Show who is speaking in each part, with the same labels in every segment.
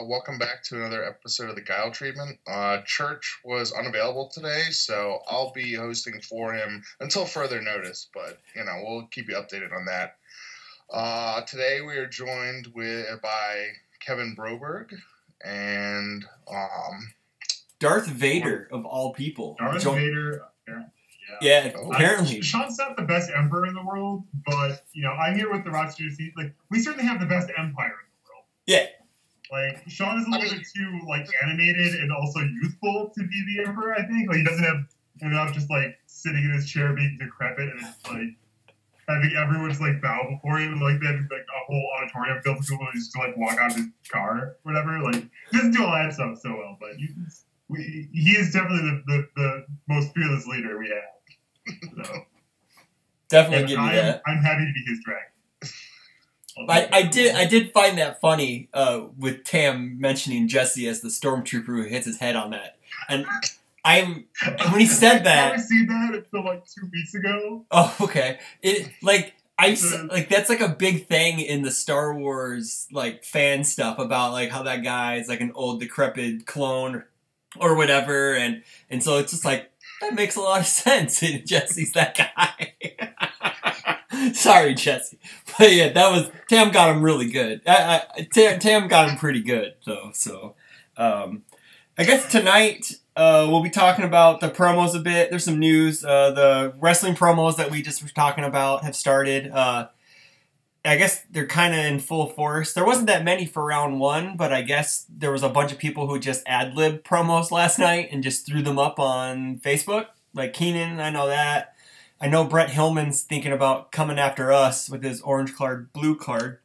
Speaker 1: Welcome back to another episode of the Guile treatment. Church was unavailable today, so I'll be hosting for him until further notice, but, we'll keep you updated on that. Today we are joined by Kevin Broberg and
Speaker 2: Darth Vader, of all people.
Speaker 3: Darth Vader,
Speaker 2: yeah, apparently.
Speaker 3: Sean's not the best emperor in the world, but, I'm here with the roster. We certainly have the best empire in the world.
Speaker 2: Yeah.
Speaker 3: Sean is a little bit too, animated and also youthful to be the emperor, I think. He doesn't have enough just, sitting in his chair being decrepit and it's, having everyone just, bow before him. They have, a whole auditorium filled with people who just, walk out of his car or whatever. He doesn't do all that stuff so well, but he is definitely the most fearless leader we have. So.
Speaker 2: Definitely give you that.
Speaker 3: I'm happy to be his dragon.
Speaker 2: I did find that funny with Tam mentioning Jesse as the stormtrooper who hits his head on that, and when he said that.
Speaker 3: I've never seen that until 2 weeks ago.
Speaker 2: Oh, okay. That's a big thing in the Star Wars fan stuff about how that guy is an old decrepit clone or whatever, and so it's just that makes a lot of sense. And Jesse's that guy. Sorry, Jesse. But yeah, Tam got him really good. Tam got him pretty good, though. So, I guess tonight we'll be talking about the promos a bit. There's some news. The wrestling promos that we just were talking about have started. I guess they're kind of in full force. There wasn't that many for round one, but I guess there was a bunch of people who just ad-lib promos last night and just threw them up on Facebook. Like Keenan, I know that. I know Brett Hillman's thinking about coming after us with his orange card, blue card.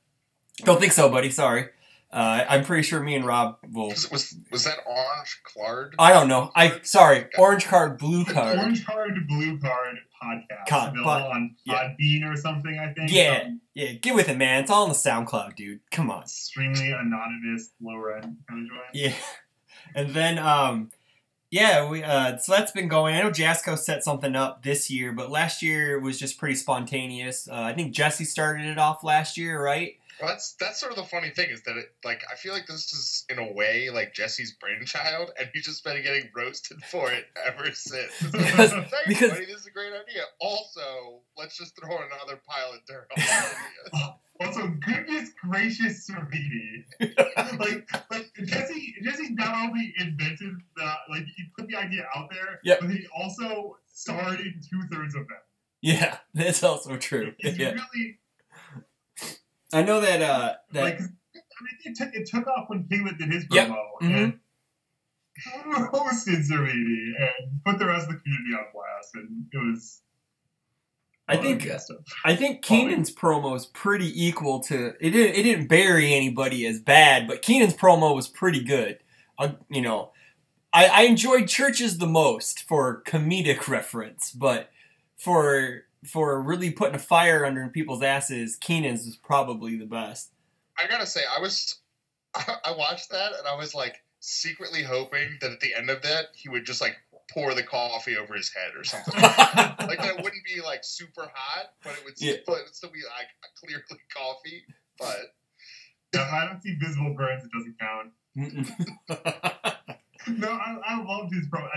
Speaker 2: Don't think so, buddy. Sorry. I'm pretty sure me and Rob will...
Speaker 1: Was that orange card?
Speaker 2: I don't know. Sorry. Orange card, blue card.
Speaker 3: Orange card, blue card podcast. On Podbean or something, I think.
Speaker 2: Yeah. Yeah. Get with it, man. It's all on the SoundCloud, dude. Come on.
Speaker 3: Extremely anonymous, lower end kind of joint.
Speaker 2: Yeah. And then, so that's been going. I know Jasco set something up this year, but last year was just pretty spontaneous. I think Jesse started it off last year, right?
Speaker 1: Well, that's sort of the funny thing is that I feel like this is in a way Jesse's brainchild, and he's just been getting roasted for it ever since. Because this is a great idea. Also, let's just throw another pile of dirt on the idea.
Speaker 3: Also, goodness gracious, Cervini. Jesse not only invented he put the idea out there, but he also starred in 2/3 of them.
Speaker 2: Yeah, that's also true.
Speaker 3: It's really...
Speaker 2: I know that,
Speaker 3: it took off when Piglet did his promo, and roasted Cervini, and put the rest of the community on blast, and it was...
Speaker 2: I think Keenan's promo is pretty equal to it. Didn't bury anybody as bad, but Keenan's promo was pretty good. I enjoyed Church's the most for comedic reference, but for really putting a fire under people's asses, Keenan's is probably the best.
Speaker 1: I gotta say, I watched that and I was secretly hoping that at the end of that he would just pour the coffee over his head or something. That it wouldn't be super hot, but it would still be clearly coffee. But
Speaker 3: if I don't see visible burns, it doesn't count. No, I loved his promo.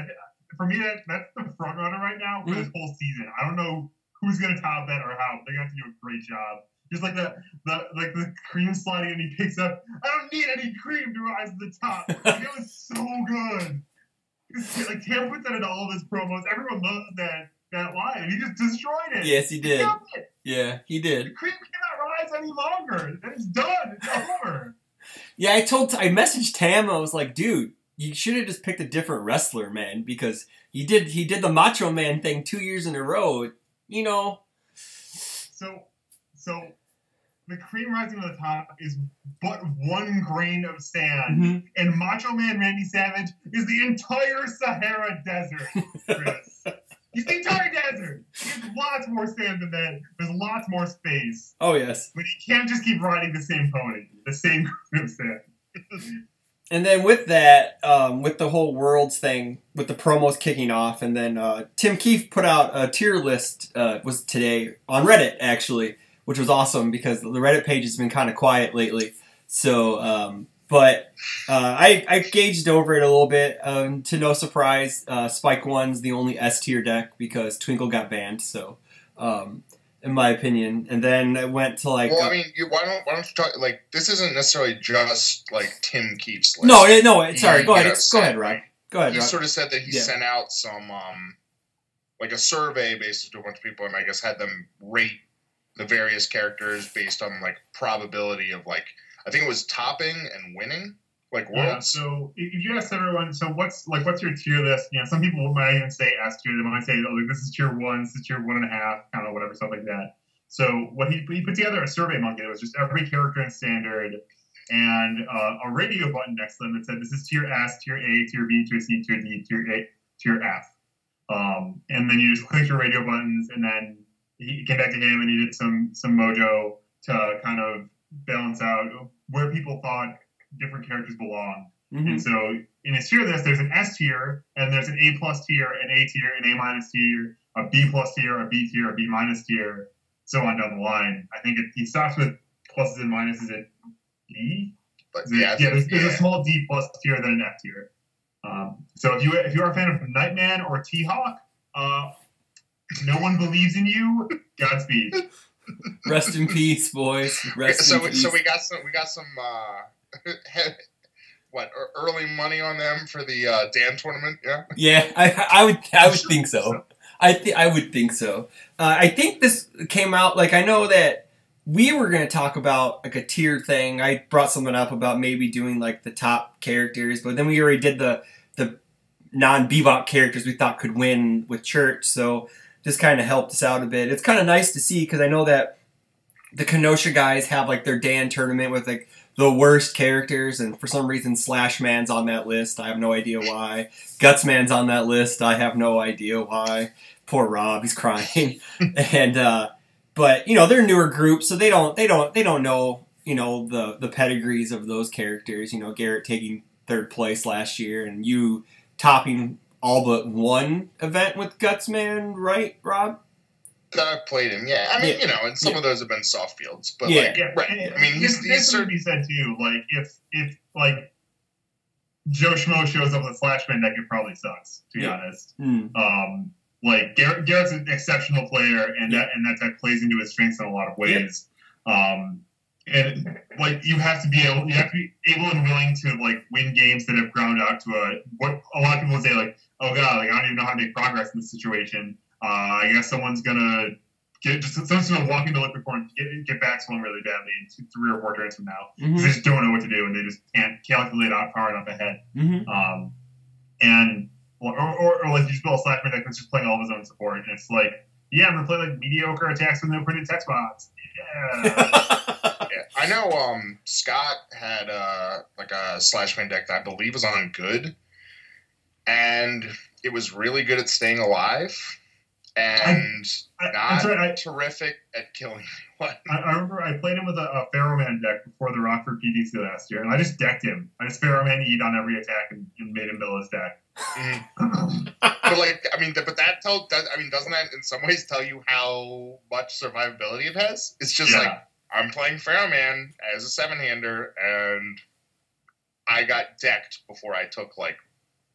Speaker 3: For me, that's the front runner right now for this whole season. I don't know who's gonna top that or how. They got to do a great job. Just the cream sliding and he picks up. I don't need any cream to rise to the top. It was so good. Tam puts that in all of his promos. Everyone loves that line, and he just destroyed it.
Speaker 2: Yes, he did. Yeah, he did.
Speaker 3: The cream cannot rise any longer. It's done. It's over.
Speaker 2: Yeah, I messaged Tam. I was like, dude, you should have just picked a different wrestler, man, because he did the Macho Man thing 2 years in a row.
Speaker 3: So the cream rising to the top is but 1 grain of sand, and Macho Man Randy Savage is the entire Sahara Desert, Chris. He's the entire desert. There's lots more sand than that. There's lots more space.
Speaker 2: Oh, yes.
Speaker 3: But he can't just keep riding the same pony, the same grain of sand.
Speaker 2: And then with that, with the whole Worlds thing, with the promos kicking off, and then Tim Keefe put out a tier list, was today, on Reddit, actually, which was awesome because the Reddit page has been kind of quiet lately. So But I gauged over it a little bit. To no surprise, Spike 1's the only S tier deck because Twinkle got banned. So, in my opinion, and then I went to like.
Speaker 1: Well, I mean, why don't you talk like this? Isn't necessarily just like Tim Keefe's list.
Speaker 2: No. Sorry, go ahead. Go ahead, Rob. Go ahead.
Speaker 1: He
Speaker 2: Rob.
Speaker 1: sort of said that he sent out some like a survey based to a bunch of people, and I guess had them rate the various characters based on like probability of like I think it was topping and winning like worlds.
Speaker 3: Yeah, so if you ask everyone, so what's your tier list? You know, some people might even say S tier. They might say, oh, like, this is tier 1, this is tier 1.5, kind of whatever, stuff like that. So what he put together a survey monkey that was just every character in standard and a radio button next to them that said this is tier S, tier A, tier B, tier C, tier D, tier A, tier F. And then you just click your radio buttons, and then he came back to him and he did some mojo to kind of balance out where people thought different characters belong. Mm-hmm. And so in his tier list, there's an S tier, and there's an A plus tier, an A tier, an A minus tier, a B plus tier, a B tier, a B minus tier, so on down the line. I think he stops with pluses and minuses at D. There's a small D plus tier, then an F tier. So if you are a fan of Nightman or T-Hawk, no one believes in you. Godspeed.
Speaker 2: Rest in peace, boys. Rest in peace.
Speaker 1: So we got some early money on them for the Dan tournament.
Speaker 2: Yeah, I would think so. I would think so. I think this came out like I know that we were going to talk about like a tier thing. I brought something up about maybe doing like the top characters, but then we already did the non-Bebop characters we thought could win with Church, so this kind of helped us out a bit. It's kind of nice to see because I know that the Kenosha guys have like their Dan tournament with like the worst characters, and for some reason Slash Man's on that list. I have no idea why. Guts Man's on that list. I have no idea why. Poor Rob, he's crying. And but you know they're newer groups, so they don't know the pedigrees of those characters. You know, Garrett taking 3rd place last year, and you topping all but one event with Gutsman, right, Rob?
Speaker 1: I've played him, yeah. I mean, and some of those have been soft fields, but right. I mean, he's
Speaker 3: certainly said too. Like, if like Joe Schmo shows up with a Flashman deck, it probably sucks. To be honest, like Garrett's an exceptional player, and that deck plays into his strengths in a lot of ways. And like you have to be able and willing to like win games that have ground out to what a lot of people would say like, oh god, like I don't even know how to make progress in this situation. I guess someone's gonna walk into liquid form and get back to them really badly in 3 or 4 turns from now because they just don't know what to do and they just can't calculate out far enough ahead. And or like you just build a Slackman deck that's just playing all of his own support, and it's like, yeah, I'm gonna play like mediocre attacks with no printed text box. Yeah.
Speaker 1: I know Scott had like a Slashman deck that I believe was on good, and it was really good at staying alive, and terrific at killing anyone.
Speaker 3: I remember I played him with a Pharaoh Man deck before the Rockford PDC last year, and I just decked him. I just Pharaoh Man Eat on every attack and made him build his deck.
Speaker 1: But like, I mean, doesn't that in some ways tell you how much survivability it has? It's just like, I'm playing Pharaoh Man as a 7-hander, and I got decked before I took like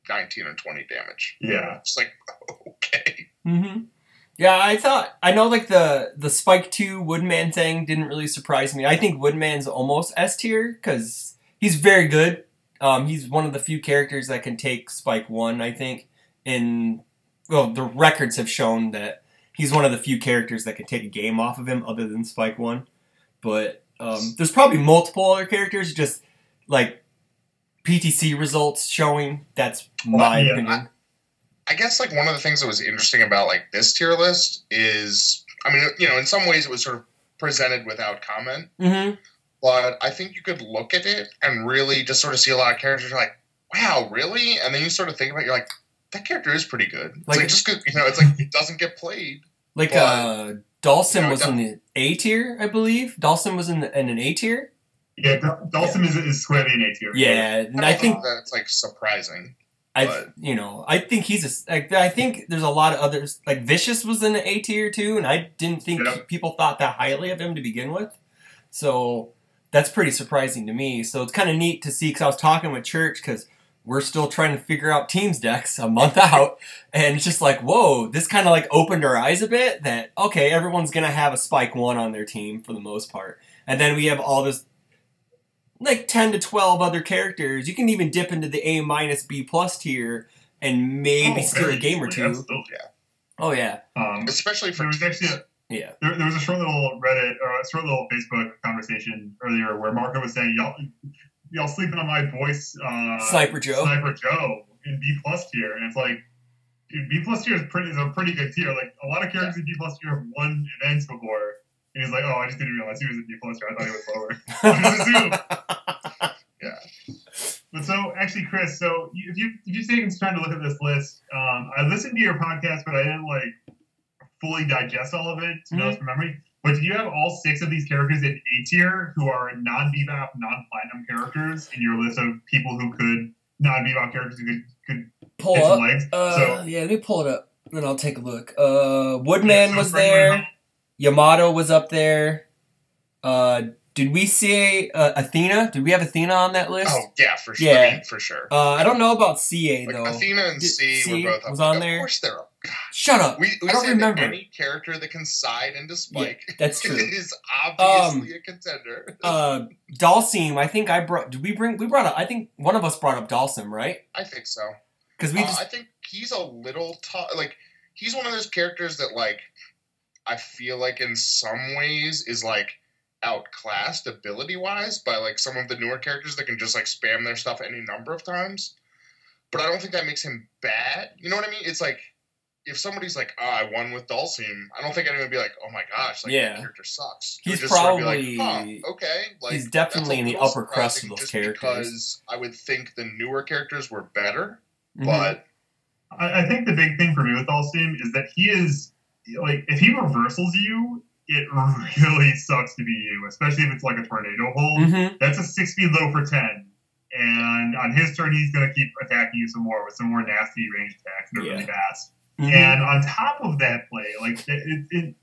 Speaker 1: 19 or 20 damage.
Speaker 3: Yeah.
Speaker 1: It's like, okay.
Speaker 2: Yeah, I know like the Spike 2 Woodman thing didn't really surprise me. I think Woodman's almost S tier because he's very good. He's one of the few characters that can take Spike 1, I think. The records have shown that he's one of the few characters that can take a game off of him other than Spike 1. But there's probably multiple other characters, just like PTC results showing. That's my opinion.
Speaker 1: I guess like one of the things that was interesting about like this tier list is, I mean, in some ways it was sort of presented without comment. But I think you could look at it and really just sort of see a lot of characters. You're like, wow, really? And then you sort of think about it, you're like, that character is pretty good. It's like just good, it's like it doesn't get played.
Speaker 2: Like Dawson was in the A tier, I believe. Dawson was in an A tier.
Speaker 3: Yeah, Dawson is squarely in A tier.
Speaker 2: Yeah, and I think
Speaker 1: that's like surprising.
Speaker 2: I think I think there's a lot of others. Like Vicious was in the A tier too, and I didn't think people thought that highly of him to begin with. So that's pretty surprising to me. So it's kind of neat to see, because I was talking with Church, because we're still trying to figure out teams decks a month out, and it's just like, whoa, this kind of like opened our eyes a bit that, okay, everyone's going to have a Spike 1 on their team for the most part. And then we have all this, like 10 to 12 other characters. You can even dip into the A- B+ tier and maybe steal a game or two.
Speaker 3: Absolutely.
Speaker 1: Yeah.
Speaker 2: Oh, yeah.
Speaker 1: Especially for
Speaker 3: there was actually
Speaker 2: yeah.
Speaker 3: There was a short little Reddit or a short little Facebook conversation earlier where Marco was saying, y'all sleeping on my voice,
Speaker 2: Sniper Joe
Speaker 3: in B+ tier, and it's like, dude, B+ tier is a pretty good tier. Like a lot of characters in B+ tier have won events before, and he's like, oh, I just didn't realize he was in B+ tier. I thought he was lower. Yeah. But so actually, Chris, so if you've taken some time to look at this list, I listened to your podcast, but I didn't like fully digest all of it to know from memory. But did you have all 6 of these characters in A tier who are non-Bebop, non-Platinum characters in your list of people who could non-Bebop characters who could
Speaker 2: pull
Speaker 3: hit
Speaker 2: up?
Speaker 3: some legs?
Speaker 2: Yeah, let me pull it up, then I'll take a look. Woodman was there. Yamato was up there. Did we see Athena? Did we have Athena on that list?
Speaker 1: Oh, yeah, for sure.
Speaker 2: Yeah.
Speaker 1: I mean, for sure.
Speaker 2: I don't know about CA,
Speaker 1: Like,
Speaker 2: though.
Speaker 1: Athena and C were both up.
Speaker 2: was on
Speaker 1: Of
Speaker 2: there?
Speaker 1: course they're up. God.
Speaker 2: Shut up.
Speaker 1: We
Speaker 2: I don't
Speaker 1: said
Speaker 2: remember.
Speaker 1: Any character that can side into Spike
Speaker 2: that's true.
Speaker 1: is obviously a contender.
Speaker 2: Dalsim, I think I think one of us brought up Dalsim, right?
Speaker 1: I think so.
Speaker 2: Because
Speaker 1: I think he's a little tough. Like, he's one of those characters that, like, I feel like in some ways is, like, outclassed ability-wise by, like, some of the newer characters that can just, like, spam their stuff any number of times. But I don't think that makes him bad. You know what I mean? It's like, if somebody's like, I won with Dalsim, I don't think anyone would be like, oh my gosh, like, that character sucks.
Speaker 2: He's
Speaker 1: just
Speaker 2: probably,
Speaker 1: sort of be like, okay. Like,
Speaker 2: he's definitely in the upper crust of those characters.
Speaker 1: Because I would think the newer characters were better, but...
Speaker 3: I think the big thing for me with Dalsim is that he is, like, if he reversals you, it really sucks to be you, especially if it's like a tornado hold. That's a 6-speed low for 10. And on his turn, he's going to keep attacking you some more with some more nasty range attacks that are really fast. And on top of that play, like,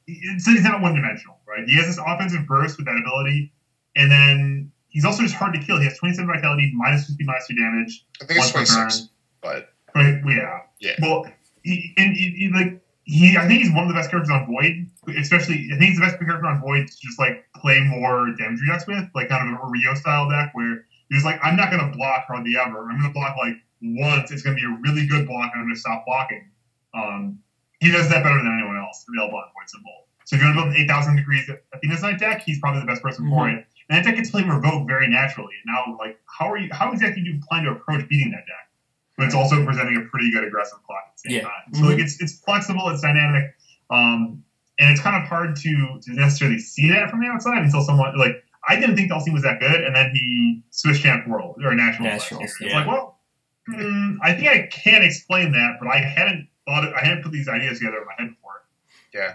Speaker 3: he's not one-dimensional, right? He has this offensive burst with that ability, and then he's also just hard to kill. He has 27 vitality, minus 50, minus 2 damage.
Speaker 1: I think it's 26, but...
Speaker 3: Yeah. Well, I think he's one of the best characters on Void, especially, I think he's the best character on Void to just, like, play more damage reducts with, like, kind of a Rio-style deck where he's like, I'm not going to block hardly ever. I'm going to block, like, once. It's going to be a really good block, and I'm going to stop blocking. He does that better than anyone else available on Void Symbol. So if you want to build an 8,000 degrees Athena's Night deck, he's probably the best person for it. And that deck gets played Revoke very naturally. Now, like, how exactly do you plan to approach beating that deck? But it's also presenting a pretty good aggressive clock at the same time. So like it's flexible, it's dynamic, and it's kind of hard to necessarily see that from the outside until someone like I didn't think Dalsim was that good, and then he switched champ world or nationals. It's like, well, I think I can explain that, but I hadn't put these ideas together in my head before.
Speaker 1: Yeah,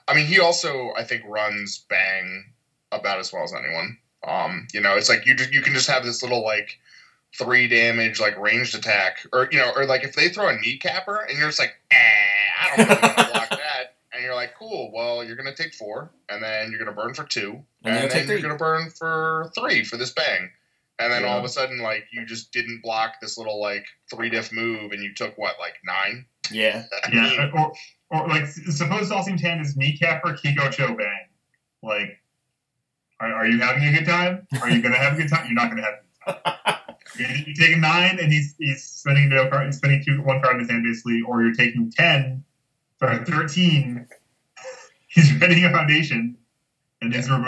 Speaker 1: I mean, he also I think runs Bang about as well as anyone. You know, it's like you can just have this little like 3 damage, like, ranged attack. Or, you know, or, like, if they throw a kneecapper, and you're just like, I don't know if I'm going to block that. And you're like, cool, well, you're going to take 4, and then you're going to burn for 2, and then you're going to burn for 3 for this bang. And then all of a sudden, like, you just didn't block this little, like, 3-diff move, and you took, what, like, 9?
Speaker 3: Yeah. Or like, suppose Dalsim's hand is kneecapper, Kiko Cho bang. Like, are you having a good time? Are you going to have a good time? You're not going to have a good time. You're taking 9, and he's spending no card, he's spending 1 card in his hand basically, or you're taking 13. He's ready a foundation, and these were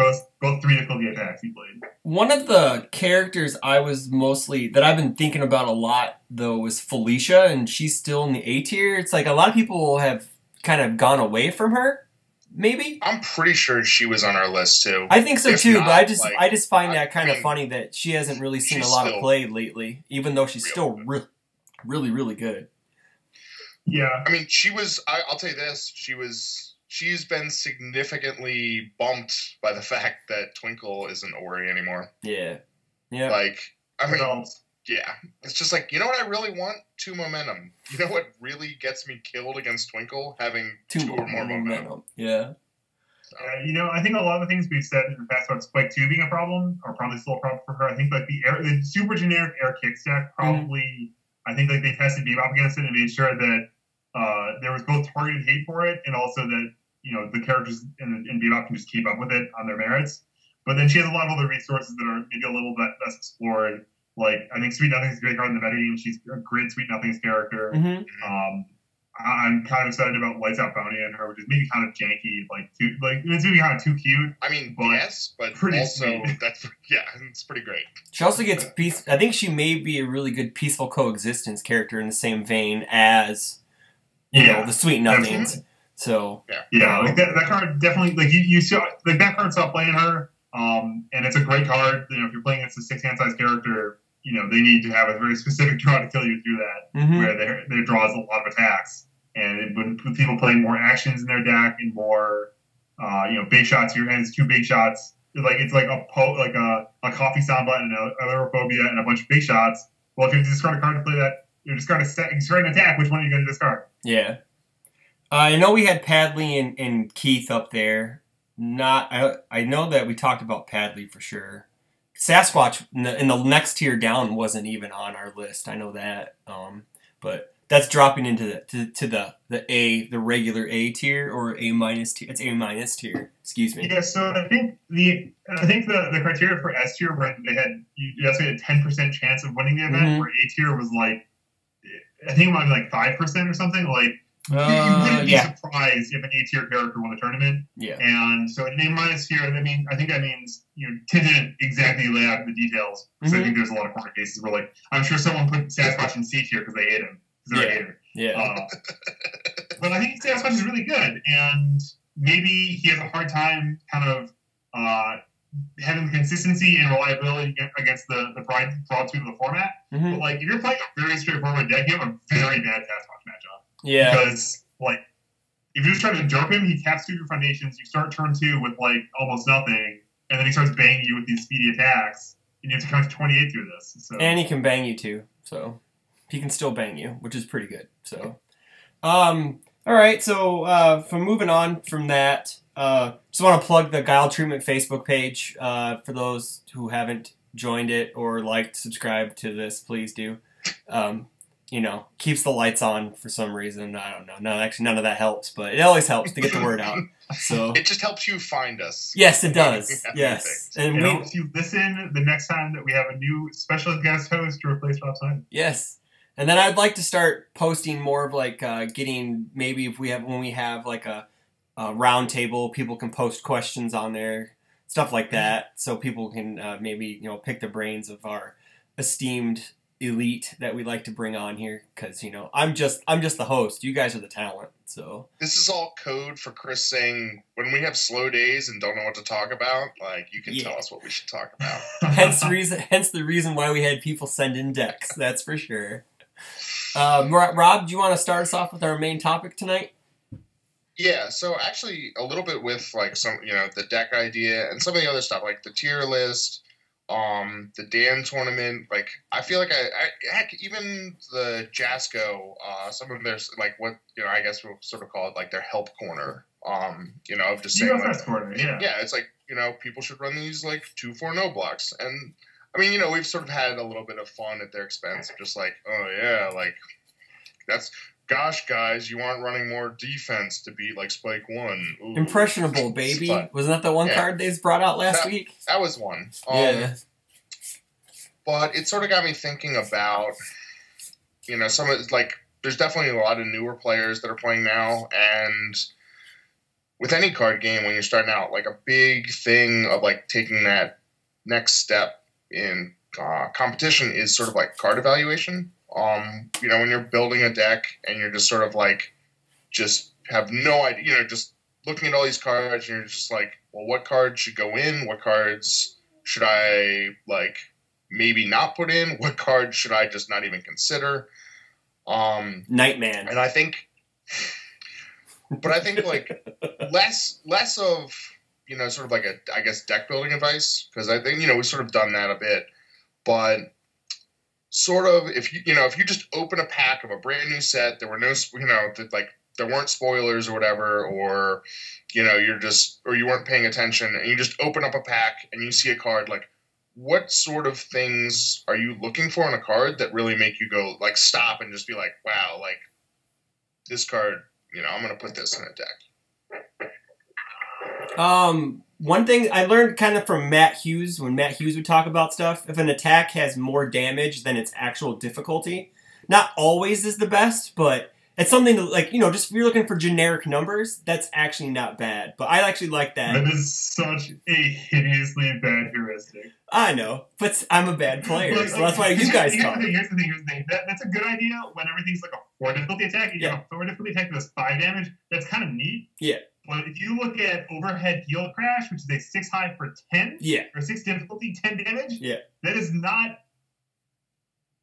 Speaker 3: both 3 difficulty attacks he played.
Speaker 2: One of the characters that I've been thinking about a lot though was Felicia, and she's still in the A tier. It's like a lot of people have kind of gone away from her. Maybe?
Speaker 1: I'm pretty sure she was on our list, too.
Speaker 2: I think so, too, but I just find that kind of funny that she hasn't really seen a lot of play lately, even though she's still really, really good.
Speaker 3: Yeah.
Speaker 1: I mean, she was, I'll tell you this, she's been significantly bumped by the fact that Twinkle isn't Ori anymore.
Speaker 2: Yeah. Yeah.
Speaker 1: Like, I mean, yeah. It's just like, you know what I really want? 2 momentum. You know what really gets me killed against Twinkle? Having 2 or more momentum.
Speaker 2: Yeah.
Speaker 1: So.
Speaker 3: I think a lot of the things we've said in the past about Spike 2 being a problem are probably still a problem for her. I think like the super generic air kickstack probably, I think like they tested Bebop against it and made sure that there was both targeted hate for it and also that, the characters in Bebop can just keep up with it on their merits. But then she has a lot of other resources that are maybe a little bit less explored. Like, I think Sweet Nothing's a great card in the metagame. She's a great Sweet Nothing's character. I'm kind of excited about Lights Out Bounty and her, which is maybe kind of janky. It's maybe kind of too cute.
Speaker 1: I mean, yes, but pretty also, sweet. It's pretty great.
Speaker 2: She also gets I think she may be a really good peaceful coexistence character in the same vein as, the Sweet Nothings. So
Speaker 3: like that card definitely, like you saw, like that card saw playing her, and it's a great card. If you're playing against a 6-hand size character, they need to have a very specific draw to kill you through that, where their draws a lot of attacks. And with people playing more actions in their deck and more, big shots, your hand is 2 big shots. It's like a coffee samba and a Aerophobia and a bunch of big shots. Well, if you discard a card to play that, you're discarding an attack. Which one are you going to discard?
Speaker 2: Yeah. I know we had Padley and Keith up there. I know that we talked about Padley for sure. Sasquatch in the next tier down wasn't even on our list. I know that, but that's dropping into the regular A tier or A minus tier. It's A minus tier. Excuse me.
Speaker 3: Yeah. So I think the criteria for S tier where they had you estimated 10% chance of winning the event, where A tier was like, I think it might be like 5% or something. Like you wouldn't be surprised if an A tier character won the tournament.
Speaker 2: Yeah.
Speaker 3: And so an A minus tier, I think that means Tim didn't exactly lay out the details. So I think there's a lot of corner cases where like I'm sure someone put Sasquatch in C tier because they hate him.
Speaker 2: Yeah.
Speaker 3: But I think Sasquatch is really good, and maybe he has a hard time kind of having consistency and reliability against the broad sweep of the format. But like, if you're playing a very straightforward deck, you have a very bad Sasquatch matchup.
Speaker 2: Yeah.
Speaker 3: Because like, if you're just trying to derp him, he taps 2 of your foundations. You start turn 2 with like almost nothing, and then he starts banging you with these speedy attacks, and you have to count to 28 through this. So.
Speaker 2: And he can bang you too. So. He can still bang you, which is pretty good. So, all right. So, from moving on from that, just want to plug the Guile Treatment Facebook page. For those who haven't joined it or liked, subscribed to this, please do. Keeps the lights on for some reason. I don't know. No, actually, none of that helps, but it always helps to get the word out. So
Speaker 1: it just helps you find us.
Speaker 2: Yes, it does. Yes,
Speaker 3: and it helps you listen the next time that we have a new special guest host to replace Rob Simon.
Speaker 2: Yes. And then I'd like to start posting more of like getting, maybe when we have like a round table, people can post questions on there, stuff like that, so people can maybe pick the brains of our esteemed elite that we like to bring on here, because I'm just the host. You guys are the talent. So
Speaker 1: this is all code for Chris saying when we have slow days and don't know what to talk about, like you can tell us what we should talk about.
Speaker 2: Hence the reason why we had people send in decks. That's for sure. Rob, do you want to start us off with our main topic tonight?
Speaker 1: Yeah, so actually a little bit with like some, the deck idea and some of the other stuff, like the tier list, the Dan tournament. Like I feel like heck, even the Jasco, some of their like what I guess we'll sort of call it like their help corner. Of just saying like,
Speaker 3: corner,
Speaker 1: yeah, it's like people should run these like 2-4 no blocks and. I mean, we've sort of had a little bit of fun at their expense, just like, oh yeah, like gosh, guys, you aren't running more defense to beat like Spike 1. Ooh.
Speaker 2: Impressionable, baby. Wasn't that the one card they brought out last week?
Speaker 1: That was one.
Speaker 2: Yeah.
Speaker 1: But it sort of got me thinking about, some of like, there's definitely a lot of newer players that are playing now, and with any card game, when you're starting out, like a big thing of like taking that next step in competition is sort of like card evaluation. When you're building a deck and you're just sort of like, just have no idea, just looking at all these cards and you're just like, well, what cards should go in? What cards should I like maybe not put in? What cards should I just not even consider?
Speaker 2: Nightman.
Speaker 1: And I think like less of, sort of like I guess deck building advice, because I think, we've sort of done that a bit, but sort of if you just open a pack of a brand new set, there were no, like there weren't spoilers or whatever, or you weren't paying attention, and you just open up a pack and you see a card, like, what sort of things are you looking for in a card that really make you go, like, stop and just be like, wow, like, this card, I'm going to put this in a deck?
Speaker 2: One thing I learned kind of from Matt Hughes, when Matt Hughes would talk about stuff, if an attack has more damage than its actual difficulty, not always is the best, but it's something to, like, just if you're looking for generic numbers, that's actually not bad. But I actually like that.
Speaker 3: That is such a hideously bad heuristic.
Speaker 2: I know, but I'm a bad player, so that's why you guys talk.
Speaker 3: Here's the thing. That's a good idea when everything's like a 4 difficulty attack. If you have a 4 difficulty attack that does 5 damage, that's kind of neat.
Speaker 2: Yeah.
Speaker 3: But if you look at Overhead Heal Crash, which is a 6 high for 10, or 6 difficulty, 10 damage, that is not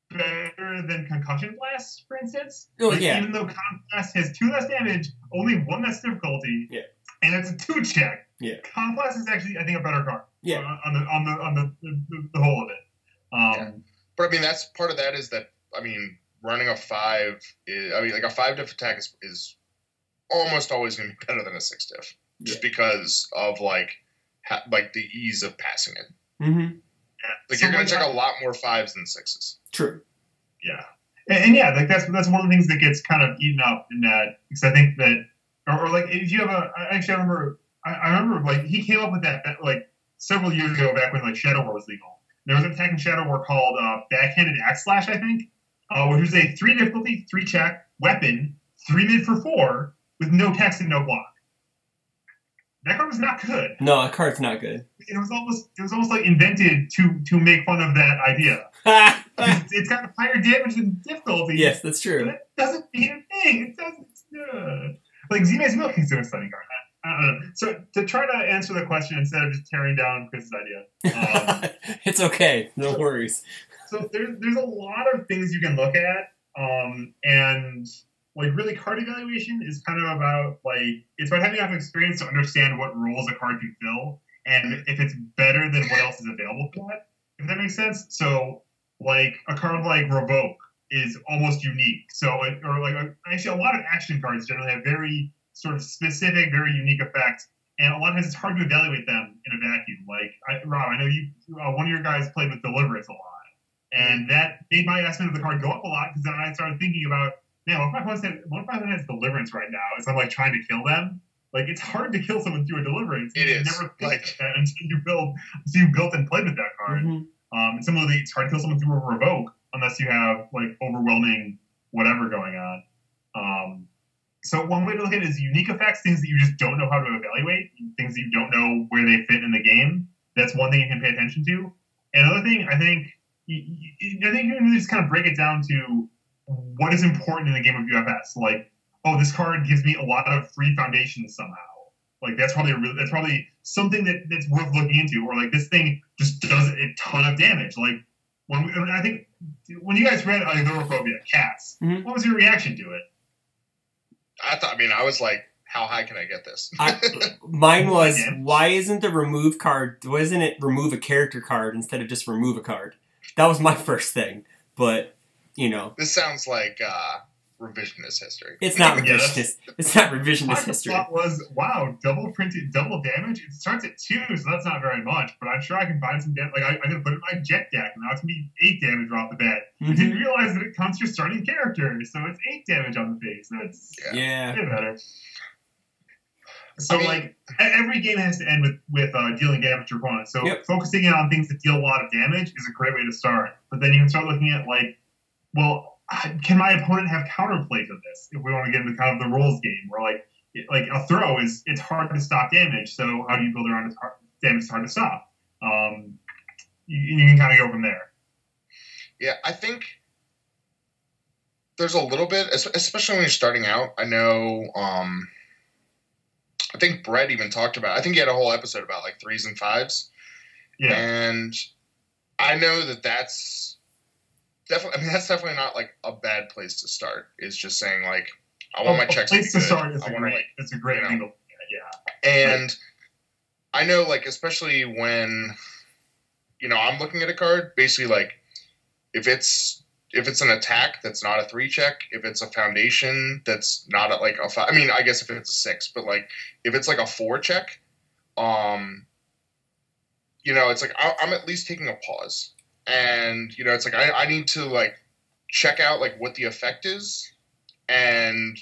Speaker 3: better than Concussion Blast, for instance. Even though Concussion Blast has 2 less damage, only 1 less difficulty, and it's a 2 check. Concussion Blast is actually, I think, a better card. On the whole of it.
Speaker 1: But I mean, that's part of that is that, I mean, running a 5 is, like a 5 diff attack is almost always going to be better than a 6 diff, just because of like the ease of passing it.
Speaker 2: Mm-hmm.
Speaker 1: Like, you're going to check a lot more 5s than 6s.
Speaker 2: True.
Speaker 3: Yeah, and like that's one of the things that gets kind of eaten up in that, because I think that, or like if you have I remember like he came up with that like several years ago, back when like Shadow War was legal. There was an attack in Shadow War called Backhanded Axe Slash, I think, which was a 3 difficulty, 3 check weapon, 3 mid for 4 with no text and no block. That card was not good.
Speaker 2: No, that card's not good.
Speaker 3: It was almost like invented to make fun of that idea. It's got higher damage than difficulty.
Speaker 2: Yes, that's true.
Speaker 3: But it doesn't mean a thing. It doesn't. Like Z-Man's Milk is doing a stunning card. I don't know. So to try to answer the question instead of just tearing down Chris's idea,
Speaker 2: it's okay. No worries.
Speaker 3: So there's a lot of things you can look at, and like really card evaluation is kind of about it's about having enough experience to understand what roles a card can fill, and if it's better than what else is available for that. If that makes sense. So like a card like Revoke is almost unique. So actually a lot of action cards generally have very sort of specific, very unique effects, and a lot of times it's hard to evaluate them in a vacuum. Like, Rob, I know you, one of your guys played with Deliverance a lot, and that made my estimate of the card go up a lot, because then I started thinking about, man, what if my opponent has Deliverance right now? Is I'm like trying to kill them? Like, it's hard to kill someone through a Deliverance.
Speaker 1: It is.
Speaker 3: Never like that until you built and played with that card.
Speaker 2: Mm-hmm.
Speaker 3: And similarly, it's hard to kill someone through a Revoke unless you have like overwhelming whatever going on. So one way to look at it is unique effects, things that you just don't know how to evaluate, things that you don't know where they fit in the game. That's one thing you can pay attention to. And another thing, I think you can just kind of break it down to what is important in the game of UFS. Like, oh, this card gives me a lot of free foundations somehow. Like, that's probably something that's worth looking into. Or like, this thing just does a ton of damage. Like, I think when you guys read Agoraphobia, Cats, what was your reaction to it?
Speaker 1: I was like, how high can I get this?
Speaker 2: Mine was, why isn't the remove card, why isn't it remove a character card instead of just remove a card? That was my first thing, but,
Speaker 1: This sounds like revisionist history.
Speaker 2: It's not revisionist. It's not revisionist history.
Speaker 3: My thought was, wow, double damage? It starts at 2, so that's not very much, but I'm sure I can find some damage. Like, I'm going to put it in my jet deck, and now it's going to be 8 damage off the bat.
Speaker 2: Mm-hmm.
Speaker 3: I didn't realize that it counts your starting character, so it's 8 damage on the face. That's way better. So, every game has to end with dealing damage to your opponent. So, focusing in on things that deal a lot of damage is a great way to start. But then you can start looking at, can my opponent have counterplay to this? If we want to get into kind of the rules game, where like a throw it's hard to stop damage. So how do you build around damage is hard to stop? You can kind of go from there.
Speaker 1: Yeah, I think there's a little bit, especially when you're starting out. I know, I think Brett even talked about, I think he had a whole episode about like 3s and 5s. Yeah. And I know that's definitely not like a bad place to start. Is just saying like, I want my checks to be good.
Speaker 3: It's a great angle. Yeah.
Speaker 1: And I know, like, especially when, I'm looking at a card, basically like, if if it's an attack that's not a 3 check, if it's a foundation that's not a 5. I mean, I guess if it's a 6, but like if it's like a 4 check, it's like I'm at least taking a pause, and it's like I need to like check out like what the effect is, and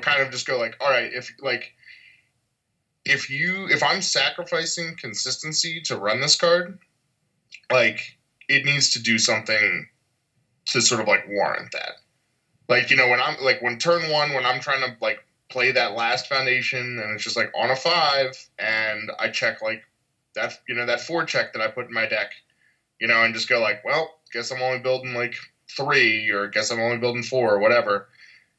Speaker 1: kind of just go like, all right, if I'm sacrificing consistency to run this card, like it needs to do something to sort of like warrant that. Like, when turn 1, when I'm trying to like play that last foundation and it's just like on a 5 and I check like that, that 4 check that I put in my deck, and just go like, well, guess I'm only building like 3 or guess I'm only building 4 or whatever.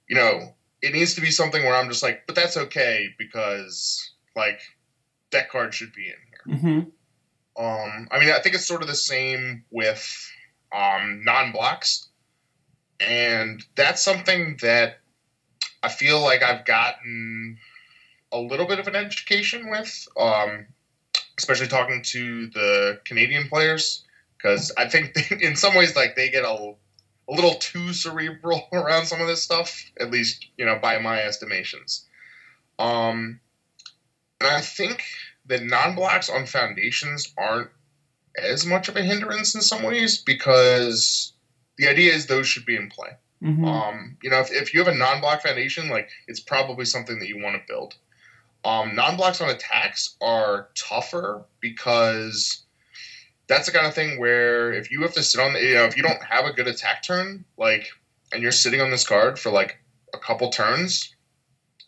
Speaker 1: It needs to be something where I'm just like, but that's okay because like that card should be in here.
Speaker 2: Mm-hmm.
Speaker 1: I mean, I think it's sort of the same with non-blocks, and that's something that I feel like I've gotten a little bit of an education with, especially talking to the Canadian players, because I think in some ways like they get a little too cerebral around some of this stuff, at least by my estimations. And I think that non-blocks on foundations aren't as much of a hindrance in some ways because the idea is those should be in play.
Speaker 2: Mm-hmm.
Speaker 1: If you have a non-block foundation, like it's probably something that you want to build. Non-blocks on attacks are tougher because that's the kind of thing where if you have to sit on, if you don't have a good attack turn, like, and you're sitting on this card for like a couple turns,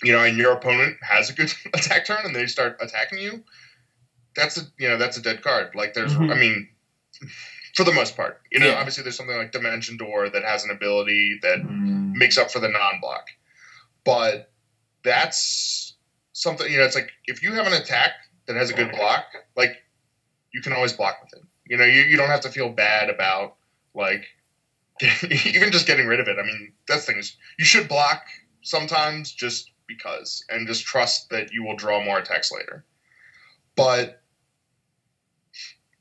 Speaker 1: and your opponent has a good attack turn and they start attacking you, that's a dead card. Like there's,
Speaker 2: Mm-hmm.
Speaker 1: I mean, for the most part, obviously there's something like Dimension Door that has an ability that makes up for the non-block, but that's something, it's like if you have an attack that has a good block, like you can always block with it. You don't have to feel bad about like even just getting rid of it. I mean, that's the thing is you should block sometimes just because, and just trust that you will draw more attacks later. But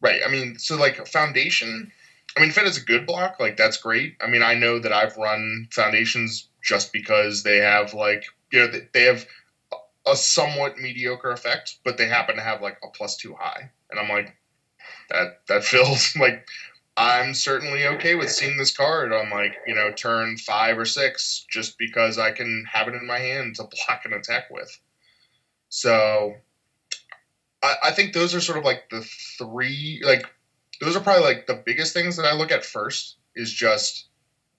Speaker 1: right, I mean, so like Foundation, I mean, if it is a good block, like that's great. I mean, I know that I've run Foundations just because they have like, they have a somewhat mediocre effect, but they happen to have like a +2 high. And I'm like, that feels like I'm certainly okay with seeing this card on like, turn 5 or 6 just because I can have it in my hand to block and attack with. So I think those are sort of like the 3, like those are probably like the biggest things that I look at first is just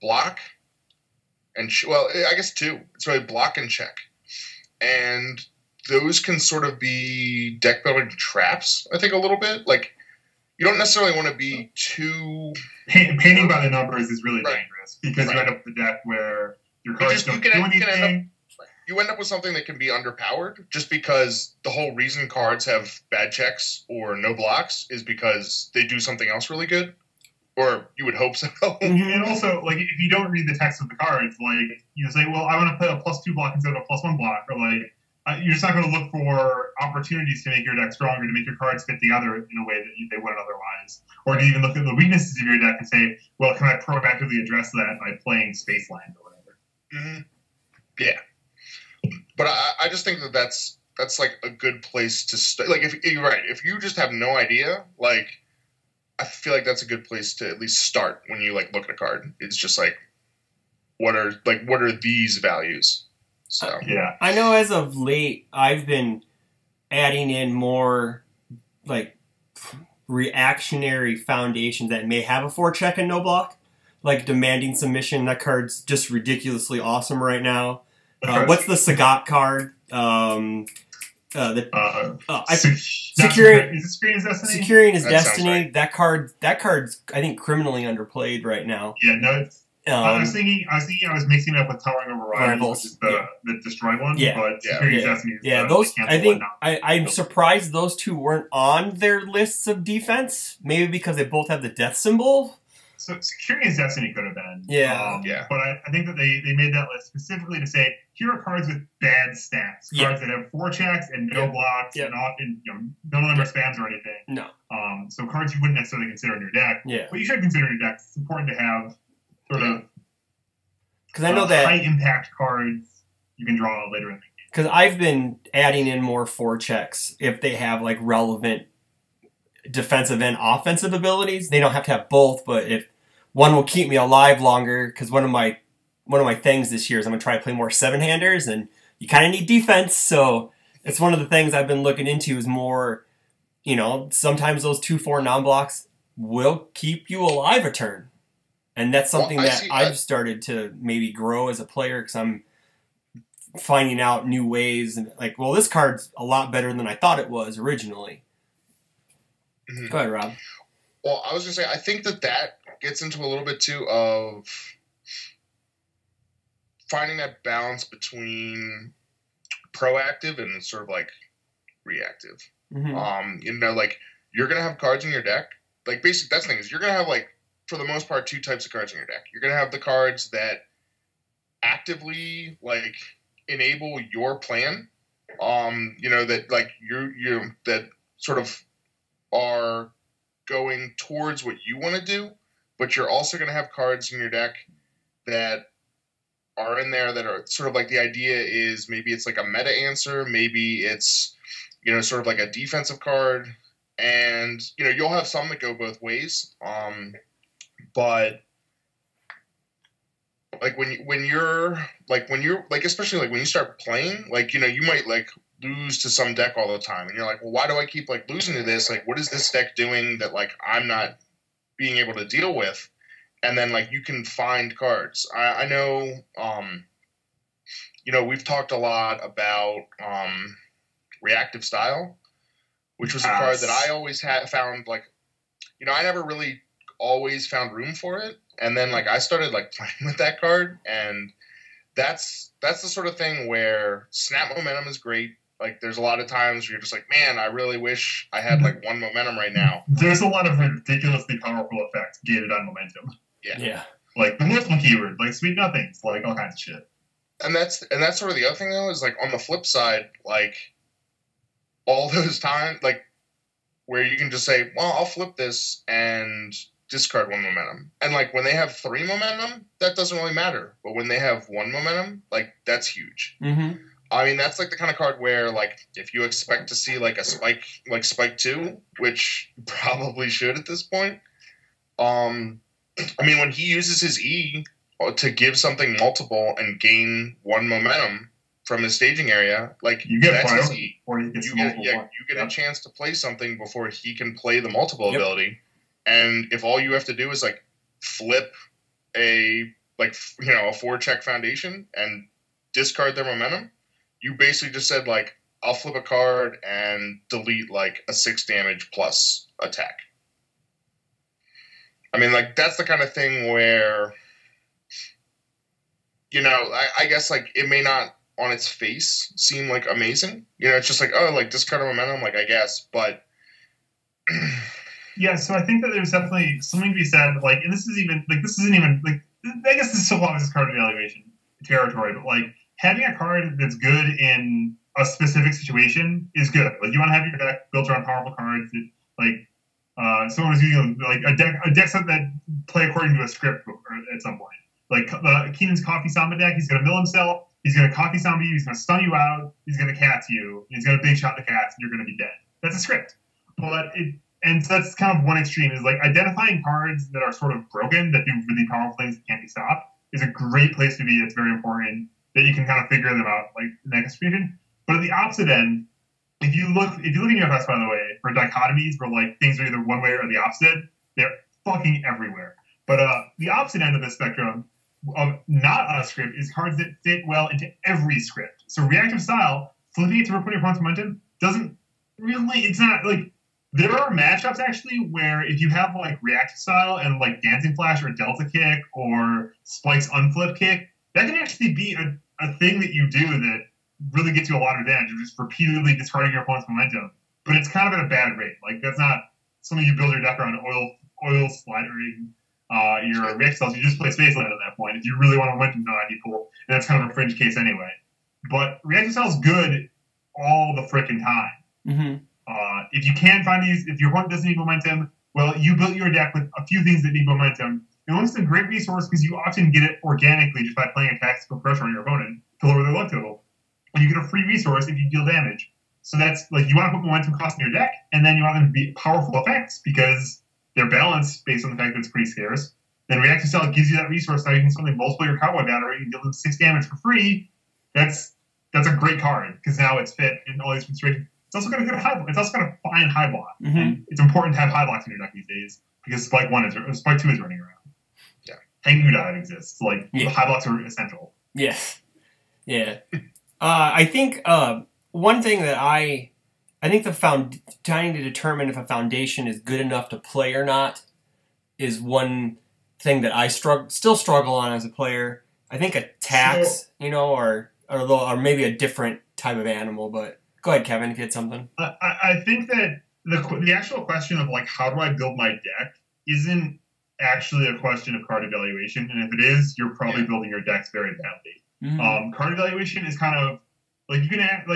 Speaker 1: block and, I guess 2. It's really block and check. And those can sort of be deck building traps, I think, a little bit. Like, you don't necessarily want to be too...
Speaker 3: Painting by the numbers is really
Speaker 1: right.
Speaker 3: dangerous because you end up with a deck where your cards don't do
Speaker 1: anything.
Speaker 3: You
Speaker 1: end up with something that can be underpowered just because the whole reason cards have bad checks or no blocks is because they do something else really good. Or you would hope so.
Speaker 3: And also, like, if you don't read the text of the cards, like, say, well, I want to play a +2 block instead of a +1 block, or like, you're just not going to look for opportunities to make your deck stronger, to make your cards fit together in a way that they wouldn't otherwise. Or to even look at the weaknesses of your deck and say, well, can I proactively address that by playing Space Land or whatever?
Speaker 1: Mm-hmm. Yeah. But I just think that's like a good place to start. Like, you're right, if you just have no idea, like, I feel like that's a good place to at least start when you like look at a card. It's just like, what are these values? So
Speaker 3: yeah,
Speaker 2: I know as of late I've been adding in more like reactionary foundations that may have a 4 check and no block, like Demanding Submission. That card's just ridiculously awesome right now. What's the Sagat card? Securing his Destiny. Right. That card's I think criminally underplayed right now.
Speaker 3: Yeah, no. I was mixing it up with Towering Over Rivals, which is the destroy one.
Speaker 2: Yeah,
Speaker 3: but Securing his Destiny.
Speaker 2: Those I think I'm surprised those two weren't on their lists of defense. Maybe because they both have the death symbol.
Speaker 3: So Securing his Destiny could have been.
Speaker 2: Yeah.
Speaker 3: But I think that they made that list specifically to say, here are cards with bad stats. Cards that have 4 checks and no blocks, and often none of them are spams or anything.
Speaker 2: No.
Speaker 3: So cards you wouldn't necessarily consider in your deck.
Speaker 2: Yeah.
Speaker 3: But you should consider in your deck. It's important to have sort of
Speaker 2: because I know that
Speaker 3: high impact cards you can draw later in the game.
Speaker 2: Because I've been adding in more forechecks if they have like relevant defensive and offensive abilities. They don't have to have both, but if one will keep me alive longer, because one of my things this year is I'm gonna try to play more 7-handers, and you kind of need defense. So it's one of the things I've been looking into is more. Sometimes those 2/4 non-blocks will keep you alive a turn, and that's something I've started to maybe grow as a player because I'm finding out new ways and like, well, this card's a lot better than I thought it was originally. Mm-hmm. Go ahead, Rob.
Speaker 1: Well, I was going to say, I think that gets into a little bit too of finding that balance between proactive and sort of like reactive. Mm-hmm. Like you're going to have cards in your deck. Like basically that's the thing is you're going to have like, for the most part, 2 types of cards in your deck. You're going to have the cards that actively like enable your plan, that like you that sort of are going towards what you want to do, but you're also going to have cards in your deck that are in there that are sort of like the idea is maybe it's like a meta answer, maybe it's sort of like a defensive card, and you'll have some that go both ways, but like when you're especially like when you start playing, like you might like lose to some deck all the time, and you're like, well, why do I keep like losing to this? Like, what is this deck doing that like I'm not being able to deal with? And then like you can find cards. I know, we've talked a lot about reactive style, which was a card that I always found like, I never really always found room for it. And then, like, I started, like, playing with that card, and that's the sort of thing where snap momentum is great. Like, there's a lot of times where you're just like, man, I really wish I had, like, 1 momentum right now.
Speaker 3: There's a lot of ridiculously powerful effects gated on momentum.
Speaker 2: Yeah.
Speaker 3: Like, the multiple keyword, like, sweet nothings, like, all kinds of shit.
Speaker 1: And that's sort of the other thing, though, is, like, on the flip side, like, all those times, like, where you can just say, well, I'll flip this and discard 1 momentum. And, like, when they have 3 momentum, that doesn't really matter. But when they have 1 momentum, like, that's huge. Mm-hmm. I mean, that's, like, the kind of card where, like, if you expect to see, like, a spike, like, Spike 2, which probably should at this point, I mean, when he uses his E to give something multiple and gain 1 momentum from his staging area, like,
Speaker 3: you get
Speaker 1: that's his E.
Speaker 3: Or you
Speaker 1: get a chance to play something before he can play the multiple ability. And if all you have to do is like flip a 4-check foundation and discard their momentum, you basically just said like, I'll flip a card and delete like a 6 damage plus attack. I mean, like that's the kind of thing where, I guess like it may not on its face seem like amazing. It's just like, oh, like discard a momentum, like I guess, but.
Speaker 3: Yeah, so I think that there's definitely something to be said, like, and this isn't even, like, I guess this still obviously is card evaluation territory, but, like, having a card that's good in a specific situation is good. Like, you want to have your deck built around powerful cards that, like, someone was using, like, a deck that play according to a script at some point. Like, Keenan's Coffee Samba deck, he's going to mill himself, he's going to Coffee Samba you, he's going to stun you out, he's going to cats you, he's going to big shot the cats, and you're going to be dead. That's a script. And so that's kind of one extreme, is like identifying cards that are sort of broken, that do really powerful things that can't be stopped, is a great place to be. It's very important that you can kind of figure them out, like in that situation. But at the opposite end, if you look in your FS, by the way, for dichotomies where like things are either one way or the opposite, they're fucking everywhere. But the opposite end of the spectrum of not a script is cards that fit well into every script. So reactive style, flipping it to put your opponent's momentum, doesn't really, it's not like. There are matchups, actually, where if you have, like, reactive style and, like, Dancing Flash or Delta Kick or Spike's Unflip Kick, that can actually be a thing that you do that really gets you a lot of advantage. You're just repeatedly discarding your opponent's momentum. But it's kind of at a bad rate. Like, that's not something you build your deck around oil slidering your reactive styles. You just play Space Land at that point. If you really want momentum, that'd be cool. And that's kind of a fringe case anyway. But reactive style is good all the frickin' time. Mm-hmm. If you can find these, if your opponent doesn't need momentum, well, you built your deck with a few things that need momentum. And it's a great resource because you often get it organically just by playing attacks to put pressure on your opponent to lower their luck total. And you get a free resource if you deal damage. So that's like you want to put momentum cost in your deck, and then you want them to be powerful effects because they're balanced based on the fact that it's pretty scarce. Then Reactive Cell gives you that resource, so you can suddenly multiple your cowboy battery and deal them 6 damage for free. That's a great card because now it's fit in all these situations. It's also got a good high block. It's also got a fine high block.
Speaker 2: Mm-hmm.
Speaker 3: And it's important to have high blocks in your deck these days because Spike 2 is running around.
Speaker 1: Yeah.
Speaker 3: And Gudai exists. So, the high blocks are essential.
Speaker 2: Yes. Yeah. I think one thing that I think trying to determine if a foundation is good enough to play or not is one thing that I still struggle on as a player. I think attacks, or maybe a different type of animal. But go ahead, Kevin, if you had something.
Speaker 3: I think that the actual question of how do I build my deck isn't actually a question of card evaluation, and if it is, you're probably building your decks very badly. Mm-hmm. Card evaluation is kind of you can act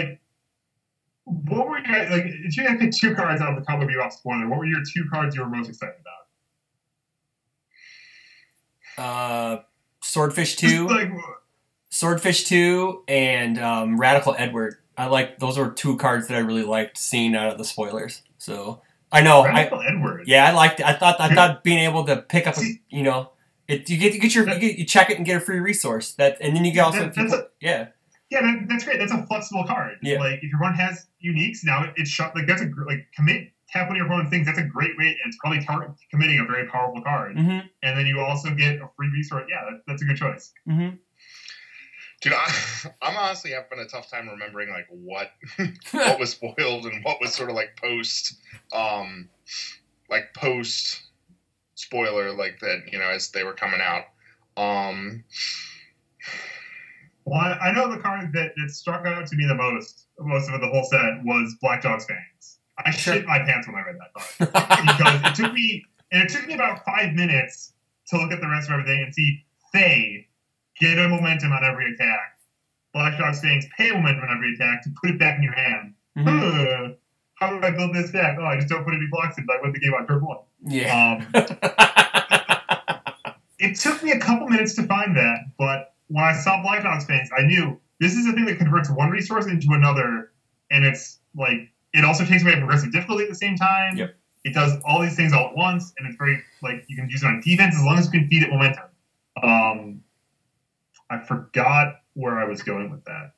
Speaker 3: what were you guys if you had to pick 2 cards out of the Cowboy Bebop spoiler, what were your 2 cards you were most excited
Speaker 2: about? Swordfish 2. Swordfish 2 and Radical Edward. Those were 2 cards that I really liked seeing out of the spoilers. So I know
Speaker 3: Radical Edward.
Speaker 2: Yeah, I liked it. I thought being able to pick up you check it and get a free resource. And then you get also
Speaker 3: Yeah, that's great. That's a flexible card.
Speaker 2: Yeah.
Speaker 3: If your opponent has uniques, now it's shut. That's a commit, tap one of your opponent's things. That's a great way, and it's probably committing a very powerful card.
Speaker 2: Mm-hmm.
Speaker 3: And then you also get a free resource. Yeah, that's a good choice.
Speaker 2: Mm-hmm.
Speaker 1: Dude, I'm honestly having a tough time remembering what was spoiled and what was sort of post spoiler that as they were coming out.
Speaker 3: Well, I know the card that struck out to me the most of the whole set was Black Dog's Fangs. I shit my pants when I read that card because it took me about 5 minutes to look at the rest of everything and see Faye get a momentum on every attack. Black Dog's Fangs pay a momentum on every attack to put it back in your hand. Mm-hmm. How do I build this deck? Oh, I just don't put any blocks in. I win the game on turn 1.
Speaker 2: Yeah.
Speaker 3: It took me a couple minutes to find that, but when I saw Black Dog's Fangs, I knew this is a thing that converts one resource into another, and it's it also takes away progressive difficulty at the same time.
Speaker 2: Yep.
Speaker 3: It does all these things all at once, and it's very you can use it on defense as long as you can feed it momentum. I forgot where I was going with that.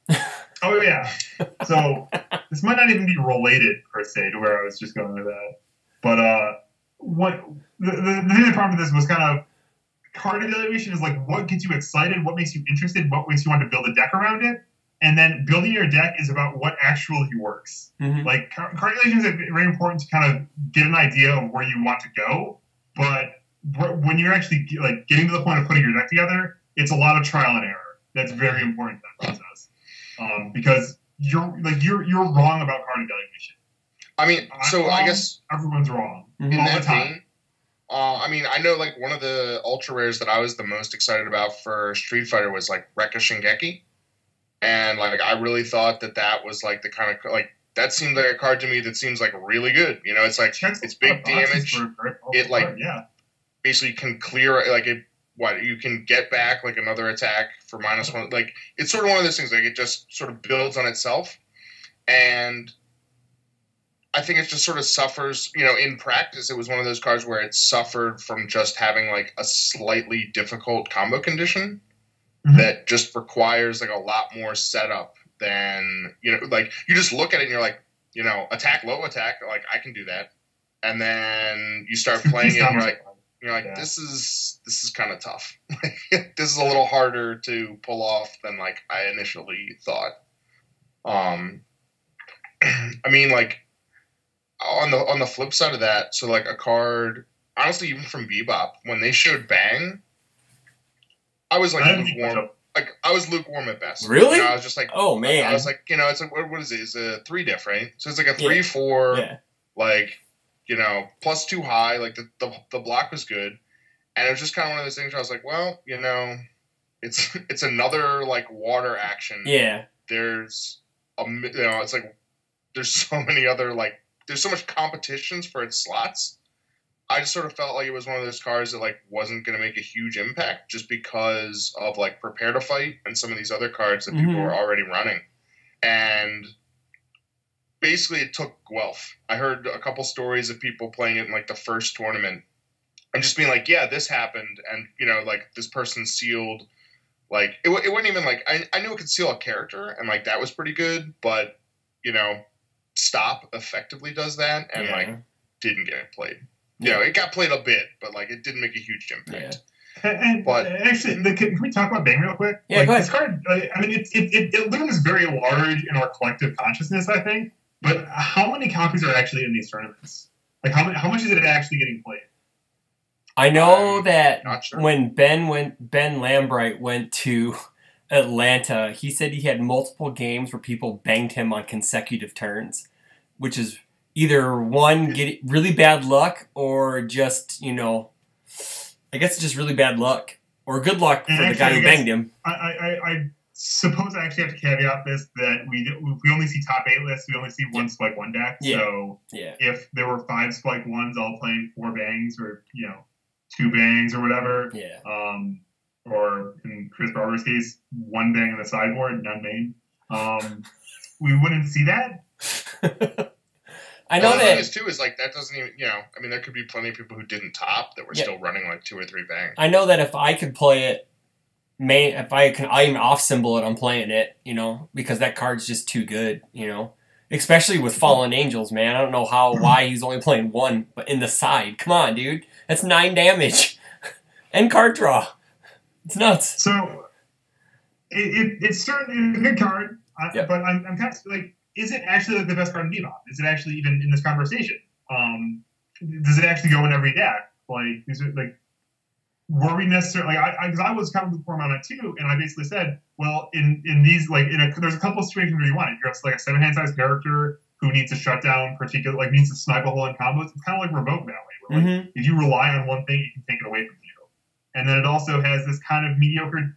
Speaker 3: Oh yeah, so this might not even be related per se to where I was just going with that, but what the thing that prompted this was kind of. Card evaluation is what gets you excited, what makes you interested, what makes you want to build a deck around it, and then building your deck is about what actually works. Mm-hmm. Card evaluation is very important to kind of get an idea of where you want to go, but when you're actually getting to the point of putting your deck together, it's a lot of trial and error. That's very important in that process because you're wrong about card evaluation.
Speaker 1: I mean, I guess
Speaker 3: everyone's wrong
Speaker 1: in
Speaker 3: all
Speaker 1: that
Speaker 3: the time.
Speaker 1: Vein, I know one of the ultra rares that I was the most excited about for Street Fighter was Rekka Shingeki, and I really thought that was the kind of that seemed like a card to me that seems really good. It's it's big damage. It basically can clear you can get back another attack for -1. It's sort of one of those things it just sort of builds on itself, and I think it just sort of suffers, in practice, it was one of those cards where it suffered from just having a slightly difficult combo condition that just requires a lot more setup than, you just look at it and you're attack, low attack, I can do that. And then you start playing it and you're like, this is kind of tough. This is a little harder to pull off than I initially thought. I mean, on the flip side of that, so a card, honestly, even from Bebop, when they showed Bang, I was lukewarm. I was lukewarm at best.
Speaker 2: Really?
Speaker 1: I was just
Speaker 2: oh man.
Speaker 1: I was it's what is it? It's a 3 diff, right? So it's a 3/4, +2 high. The block was good, and it was just kind of one of those things where I was well, it's another water action.
Speaker 2: Yeah.
Speaker 1: There's there's so many other there's so much competitions for its slots I just sort of felt like it was one of those cards that like wasn't going to make a huge impact just because of like Prepare to Fight and some of these other cards that people were already running. And basically it took Guelph. I heard a couple stories of people playing it in like the first tournament and just being like, yeah, this happened. And, you know, like this person sealed, like, it wasn't even like, I knew it could seal a character and like that was pretty good, but, you know, Stop effectively does that and like didn't get played. You know, it got played a bit, but like it didn't make a huge impact.
Speaker 3: But actually, can we talk about Bang real quick?
Speaker 2: Yeah,
Speaker 3: like,
Speaker 2: go ahead.
Speaker 3: This card, I mean, it looms very large in our collective consciousness, I think. But how many copies are actually in these tournaments? Like, how much is it actually getting played?
Speaker 2: I know that
Speaker 1: sure.
Speaker 2: when Ben Lambright went to Atlanta, he said he had multiple games where people banged him on consecutive turns, which is either one, get really bad luck, or just, you know, I guess it's just really bad luck, or good luck for the guy who banged him.
Speaker 3: I suppose I actually have to caveat this that we only see top 8 lists. We only see one Spike 1 deck.
Speaker 2: Yeah.
Speaker 3: So if there were 5 Spike 1s all playing 4 bangs or, you know, 2 bangs or whatever.
Speaker 2: Yeah.
Speaker 3: Or in Chris Broberg's case, 1 bang on the sideboard, none main. We wouldn't see that.
Speaker 2: I know
Speaker 1: the
Speaker 2: that
Speaker 1: thing is too is like that doesn't even, you know, I mean there could be plenty of people who didn't top that were still running like 2 or 3 bangs.
Speaker 2: I know that if I could play it, I even off symbol it, I'm playing it, you know, because that card's just too good, you know. Especially with Fallen Angels, man. I don't know why he's only playing 1, but in the side. Come on, dude. That's 9 damage. And card draw. It's nuts.
Speaker 3: So it's certainly a good card, but I'm kind of like, is it actually like the best card in Bebop? Is it actually even in this conversation? Does it actually go in every deck? Like, is it like, were we necessarily like because I was kind of lukewarm on it too, and I basically said, well, in these like there's a couple of situations where you want it. You're like a 7-hand size character who needs to shut down particular, like needs to snipe a hole in combos. It's kind of like Revoke that way, where like, if you rely on one thing, it can take it away from you. And then it also has this kind of mediocre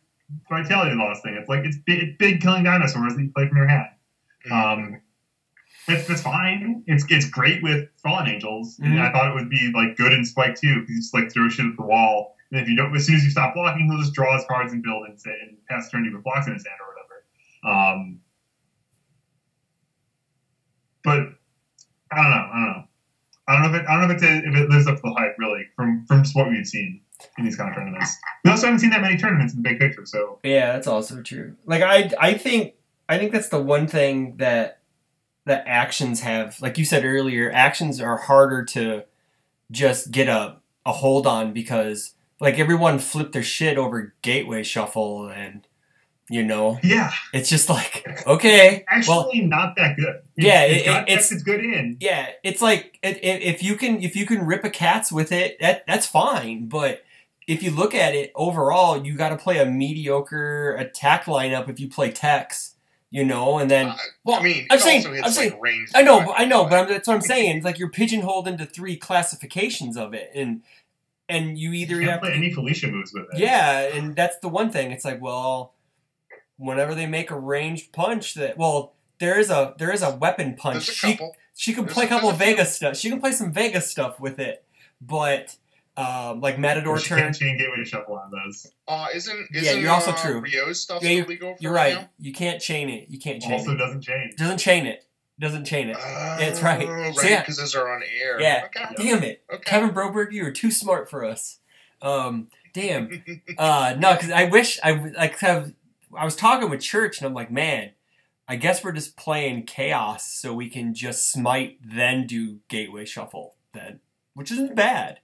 Speaker 3: vitality loss thing. It's like it's big killing dinosaurs that you play from your hand. That's fine. It's great with Fallen Angels, and I thought it would be like good in Spike too, because you just like throw shit at the wall, and if you don't, as soon as you stop blocking, he'll just draw his cards and build and pass turn you with blocks in his hand or whatever. But I don't know if it lives up to the hype really from just what we've seen in these kind of tournaments. We also haven't seen that many tournaments in the big picture, so
Speaker 2: yeah, that's also true. Like I think that's the one thing that actions have, like you said earlier, actions are harder to just get a hold on because like everyone flipped their shit over Gateway Shuffle and you know, it's just like okay,
Speaker 3: actually not that good. It's good in.
Speaker 2: Yeah, it's like if you can rip a cats with it, that's fine, but if you look at it overall, you got to play a mediocre attack lineup if you play Tex, you know, and then
Speaker 1: I mean, I'm saying, range.
Speaker 2: I know, but that's what I'm saying. It's like you're pigeonholed into 3 classifications of it, and you either
Speaker 3: have to play any Felicia moves with it.
Speaker 2: Yeah, and that's the one thing. It's like, well, whenever they make a ranged punch, there is a weapon punch. She can play a couple of Vega stuff. She can play some Vega stuff with it, but. Like Matador
Speaker 3: turn.
Speaker 2: You
Speaker 3: can't chain Gateway Shuffle on those.
Speaker 1: Isn't
Speaker 2: you're also true.
Speaker 1: Rio's stuff illegal?
Speaker 2: You're right. Now? You can't chain it. You can't chain
Speaker 3: also
Speaker 2: it.
Speaker 3: Doesn't chain.
Speaker 2: Doesn't chain it. It's right.
Speaker 1: Right,
Speaker 2: so,
Speaker 1: because those are on air.
Speaker 2: Yeah.
Speaker 1: Okay.
Speaker 2: Damn it. Okay. Kevin Broberg, you were too smart for us. Damn. No, because I wish I was talking with Church and I'm like, man, I guess we're just playing Chaos so we can just smite then do Gateway Shuffle then, which isn't bad.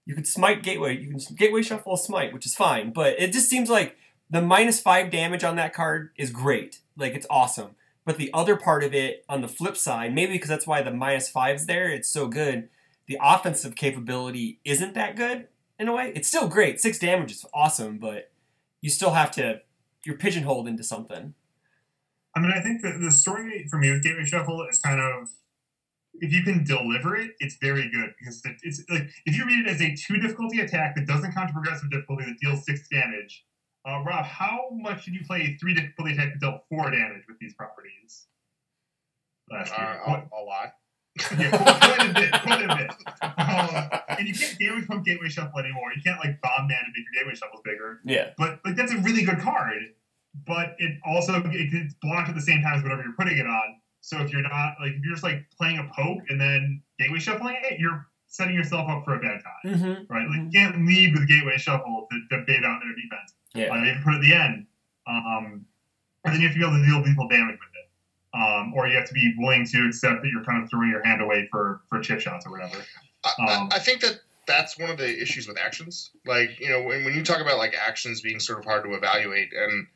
Speaker 2: You can smite Gateway. You can Gateway Shuffle a smite, which is fine. But it just seems like the -5 damage on that card is great. Like, it's awesome. But the other part of it, on the flip side, maybe because that's why the -5's there, it's so good, the offensive capability isn't that good, in a way. It's still great. 6 damage is awesome, but you still have to... You're pigeonholed into something.
Speaker 3: I mean, I think that the story for me with Gateway Shuffle is kind of... If you can deliver it, it's very good because it's like if you read it as a 2 difficulty attack that doesn't count to progressive difficulty that deals 6 damage. Rob, how much did you play a 3 difficulty attack that dealt 4 damage with these properties last year?
Speaker 1: A lot.
Speaker 3: Yeah, quite a bit. And you can't damage pump Gateway Shuffle anymore. You can't like bomb man and make your Gateway Shuffles bigger.
Speaker 2: Yeah.
Speaker 3: But like that's a really good card. But it's blocked at the same time as whatever you're putting it on. So if you're not like if you're just like playing a poke and then Gateway Shuffling it, you're setting yourself up for a bad time.
Speaker 2: Mm-hmm.
Speaker 3: Right? Like you can't lead with Gateway Shuffle to bait out their defense.
Speaker 2: Yeah.
Speaker 3: You have to put it at the end. And then you have to be able to deal lethal damage with it. Or you have to be willing to accept that you're kind of throwing your hand away for chip shots or whatever.
Speaker 1: I think that's one of the issues with actions. Like, you know, when you talk about like actions being sort of hard to evaluate, and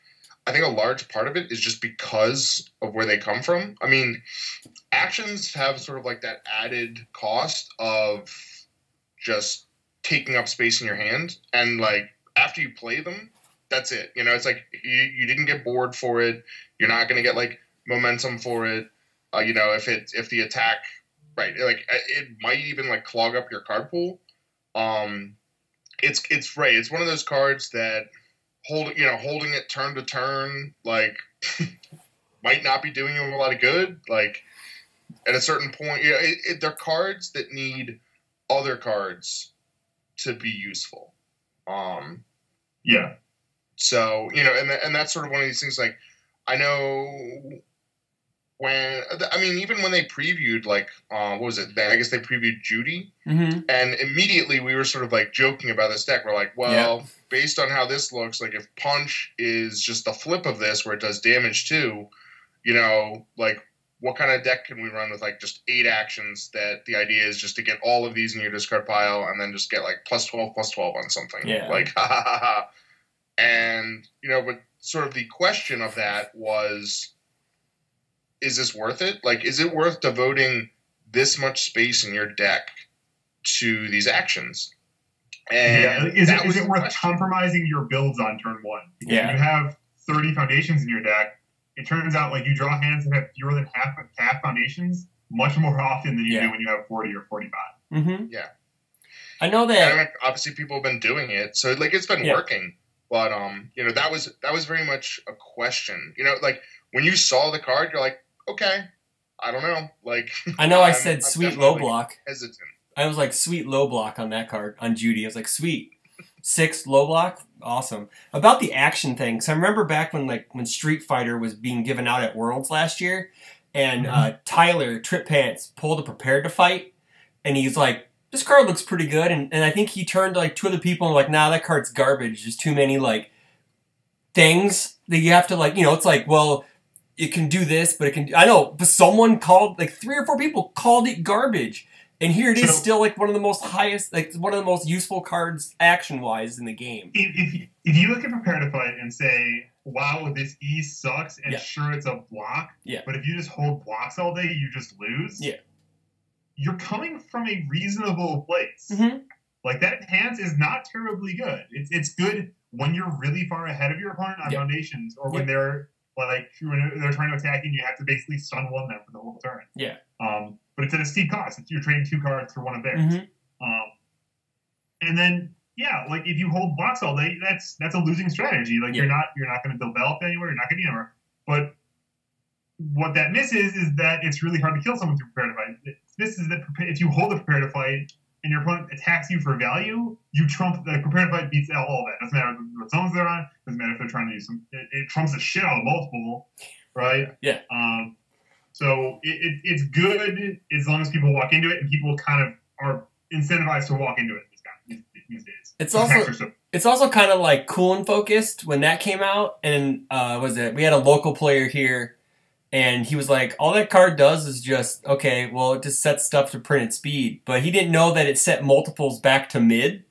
Speaker 1: I think a large part of it is just because of where they come from. I mean, actions have sort of like that added cost of just taking up space in your hand, and like after you play them, that's it. You know, it's like you didn't get bored for it. You're not going to get like momentum for it. You know, if the attack, right, like it might even like clog up your card pool. It's right. It's one of those cards that holding it turn to turn, like might not be doing you a lot of good. Like at a certain point, they're cards that need other cards to be useful.
Speaker 3: Yeah.
Speaker 1: So, you know, and that's sort of one of these things, like, I know even when they previewed, like, what was it? I guess they previewed Judy, and immediately we were sort of, like, joking about this deck. We're like, well, based on how this looks, like, if Punch is just the flip of this, where it does damage too, you know, like, what kind of deck can we run with, like, just 8 actions that the idea is just to get all of these in your discard pile and then just get, like, +12/+12 on something?
Speaker 2: Yeah.
Speaker 1: Like, ha ha ha ha. And, you know, but sort of the question of that was, is this worth it? Like, is it worth devoting this much space in your deck to these actions? And
Speaker 3: is it worth compromising your builds on turn 1? Because when you have 30 foundations in your deck, it turns out like you draw hands that have fewer than half foundations much more often than you do when you have 40 or 45.
Speaker 2: Mm-hmm.
Speaker 1: Yeah.
Speaker 2: I know that.
Speaker 1: And obviously, people have been doing it, so like it's been working. But you know, that was very much a question. You know, like when you saw the card, you're like, okay, I don't know. Like
Speaker 2: I know I said sweet low block.
Speaker 1: Hesitant.
Speaker 2: I was like sweet low block on that card on Judy. I was like sweet 6 low block, awesome. About the action thing, so I remember back when Street Fighter was being given out at Worlds last year, and Tyler Trip Pants pulled a Prepared to Fight, and he's like, this card looks pretty good, and I think he turned to like 2 other people and like, nah, that card's garbage. There's too many like things that you have to like, you know, it's like, well, it can do this, but it can. I know, but someone called, like 3 or 4 people called it garbage, and here it is, still like one of the most highest, like one of the most useful cards action wise in the game.
Speaker 3: If you look at Prepare to Fight and say, wow, this E sucks, and sure it's a block, but if you just hold blocks all day, you just lose. Yeah. You're coming from a reasonable place. Mm-hmm. Like, that enhance is not terribly good. It's good when you're really far ahead of your opponent on foundations, or when they're trying to attack you, and you have to basically stun 1 them for the whole turn. Yeah. But it's at a steep cost. You're trading 2 cards for 1 of theirs. Mm-hmm. And then like if you hold blocks all day, that's a losing strategy. Like you're not going to develop anywhere. You're not going to anywhere. But what that misses is that it's really hard to kill someone through Prepare to Fight. This is that if you hold a Prepare to Fight and your opponent attacks you for value, you trump the Prepare to Fight beats all that. Doesn't matter what zones they're on. Doesn't matter if they're trying to use some. It trumps the shit out of multiple, right? Yeah. So it's good as long as people walk into it, and people kind of are incentivized to walk into it these days.
Speaker 2: It's also kind of like cool and focused when that came out, and we had a local player here. And he was like, all that card does is just, okay, well, it just sets stuff to printed speed. But he didn't know that it set multiples back to mid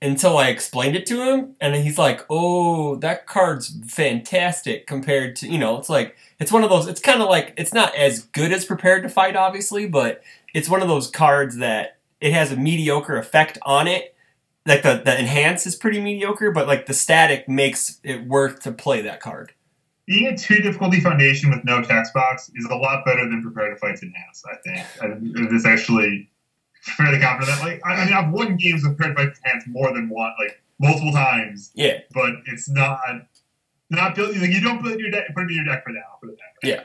Speaker 2: until I explained it to him. And he's like, oh, that card's fantastic compared to, you know, it's like, it's one of those, it's kind of like, it's not as good as Prepared to Fight, obviously, but it's one of those cards that it has a mediocre effect on it. Like the enhance is pretty mediocre, but like the static makes it worth to play that card.
Speaker 3: Being a 2 difficulty foundation with no text box is a lot better than Prepare to Fight's enhance, I think. It's actually fairly confident that, like, I mean, I've won games with Prepare to Fight's enhance more than one, like, multiple times. Yeah. But it's not built, like, you don't put it in your deck for now.
Speaker 1: Yeah.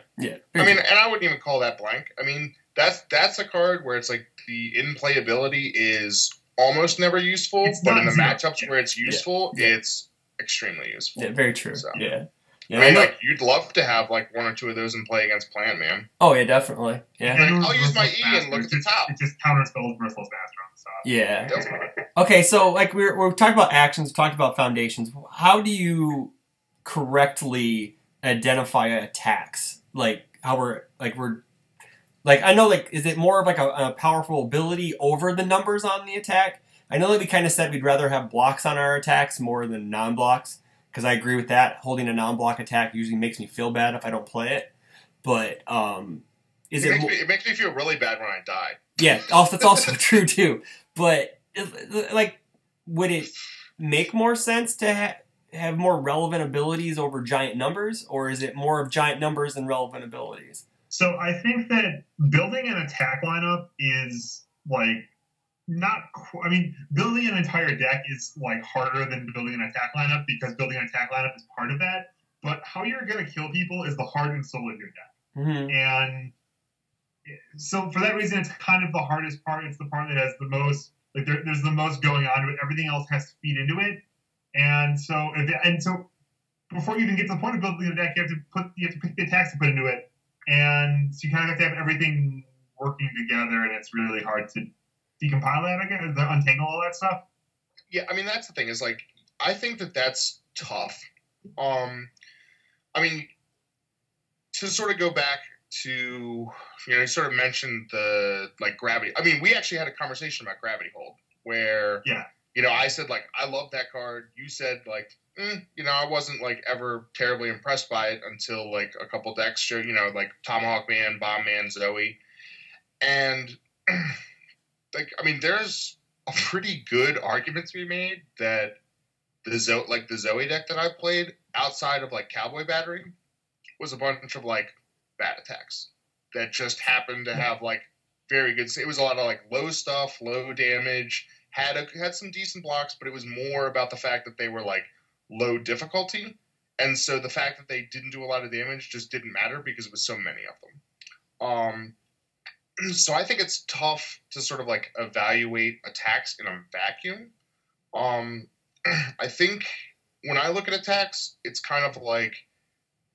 Speaker 1: I mean, and I wouldn't even call that blank. I mean, that's a card where it's like the in-playability is almost never useful, but in the matchups where it's useful, it's extremely useful.
Speaker 2: Yeah, very true.
Speaker 1: So.
Speaker 2: Yeah.
Speaker 1: I mean, like, you'd love to have, like, one or two of those in play against Plant Man.
Speaker 2: Oh, yeah, definitely. Yeah.
Speaker 3: And
Speaker 1: I'll use my E and look at the top.
Speaker 3: It just counterspells Bristle's Master on the side.
Speaker 2: Yeah. Okay, so, like, we're talking about actions, talked about foundations. How do you correctly identify attacks? Like, how we're, I know, like, is it more of, like, a powerful ability over the numbers on the attack? I know that we kind of said we'd rather have blocks on our attacks more than non-blocks. Because I agree with that. Holding a non-block attack usually makes me feel bad if I don't play it. But
Speaker 1: it makes me feel really bad when I die.
Speaker 2: Yeah, that's also true too. But like, would it make more sense to have more relevant abilities over giant numbers, or is it more of giant numbers than relevant abilities?
Speaker 3: So I think that building an attack lineup is like. Building an entire deck is like harder than building an attack lineup because building an attack lineup is part of that. But how you're going to kill people is the heart and soul of your deck.
Speaker 2: Mm-hmm.
Speaker 3: And so for that reason, it's kind of the hardest part. It's the part that has the most, like there's the most going on to it. Everything else has to feed into it. And so before you even get to the point of building a deck, you have to pick the attacks to put into it. And so you kind of have to have everything working together, and it's really hard to decompile that, I guess, untangle all that stuff.
Speaker 1: Yeah, I mean, that's the thing, is like, I think that's tough. I mean, to sort of go back to, you sort of mentioned the, like, gravity. I mean, we actually had a conversation about Gravity Hold, where, I said, like, I love that card. You said, like, I wasn't, like, ever terribly impressed by it until, like, a couple decks showed, like, Tomahawk Man, Bomb Man, Zoe. And... like, I mean, there's a pretty good argument to be made that the Zoe deck that I played outside of, like, Cowboy Battery was a bunch of, like, bad attacks that just happened to have, like, very good. It was a lot of, like, low stuff, low damage, had some decent blocks, but it was more about the fact that they were, like, low difficulty. And so the fact that they didn't do a lot of damage just didn't matter because it was so many of them. So I think it's tough to sort of, like, evaluate attacks in a vacuum. I think when I look at attacks, it's kind of like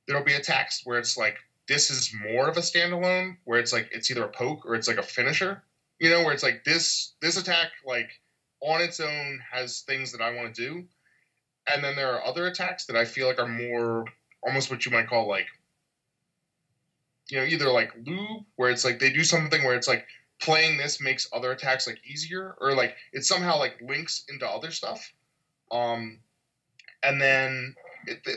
Speaker 1: there'll be attacks where it's like, this is more of a standalone, where it's like, it's either a poke or it's like a finisher, where it's like this attack, like, on its own has things that I want to do. And then there are other attacks that I feel like are more almost what you might call, like, either like lube, where it's like they do something where it's like playing this makes other attacks like easier, or like it somehow like links into other stuff. And then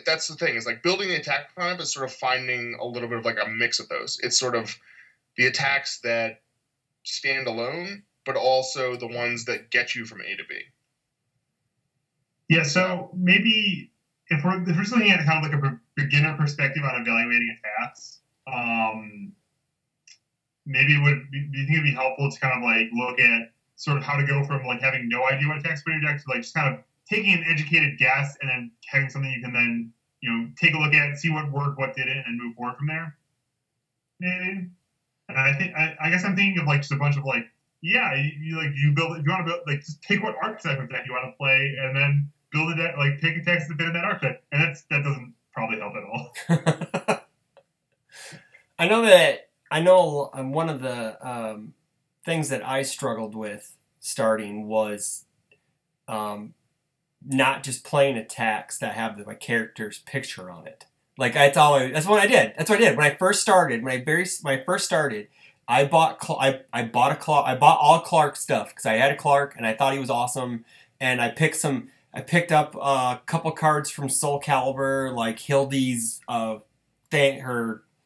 Speaker 1: that's the thing, is like building the attack lineup is sort of finding a little bit of like a mix of those. It's sort of the attacks that stand alone, but also the ones that get you from A to B.
Speaker 3: Yeah, so maybe if we're just looking at kind of like a beginner perspective on evaluating attacks, maybe do you think it'd be helpful to kind of like look at sort of how to go from like having no idea what attacks for your deck to like just kind of taking an educated guess and then having something you can then take a look at, see what worked, what didn't, and move forward from there. Maybe. And I guess I'm thinking of like just a bunch of like, you build, if you want to build, like, just take what archetype of deck you want to play and then build a deck, like take attacks that fit in that archetype, and that doesn't probably help at all.
Speaker 2: I know one of the things that I struggled with starting was not just playing attacks that have my character's picture on it. Like that's what I did. When I first started. When I first started, I bought all Clark stuff because I had a Clark and I thought he was awesome, and I picked up a couple cards from Soul Calibur, like Hildy's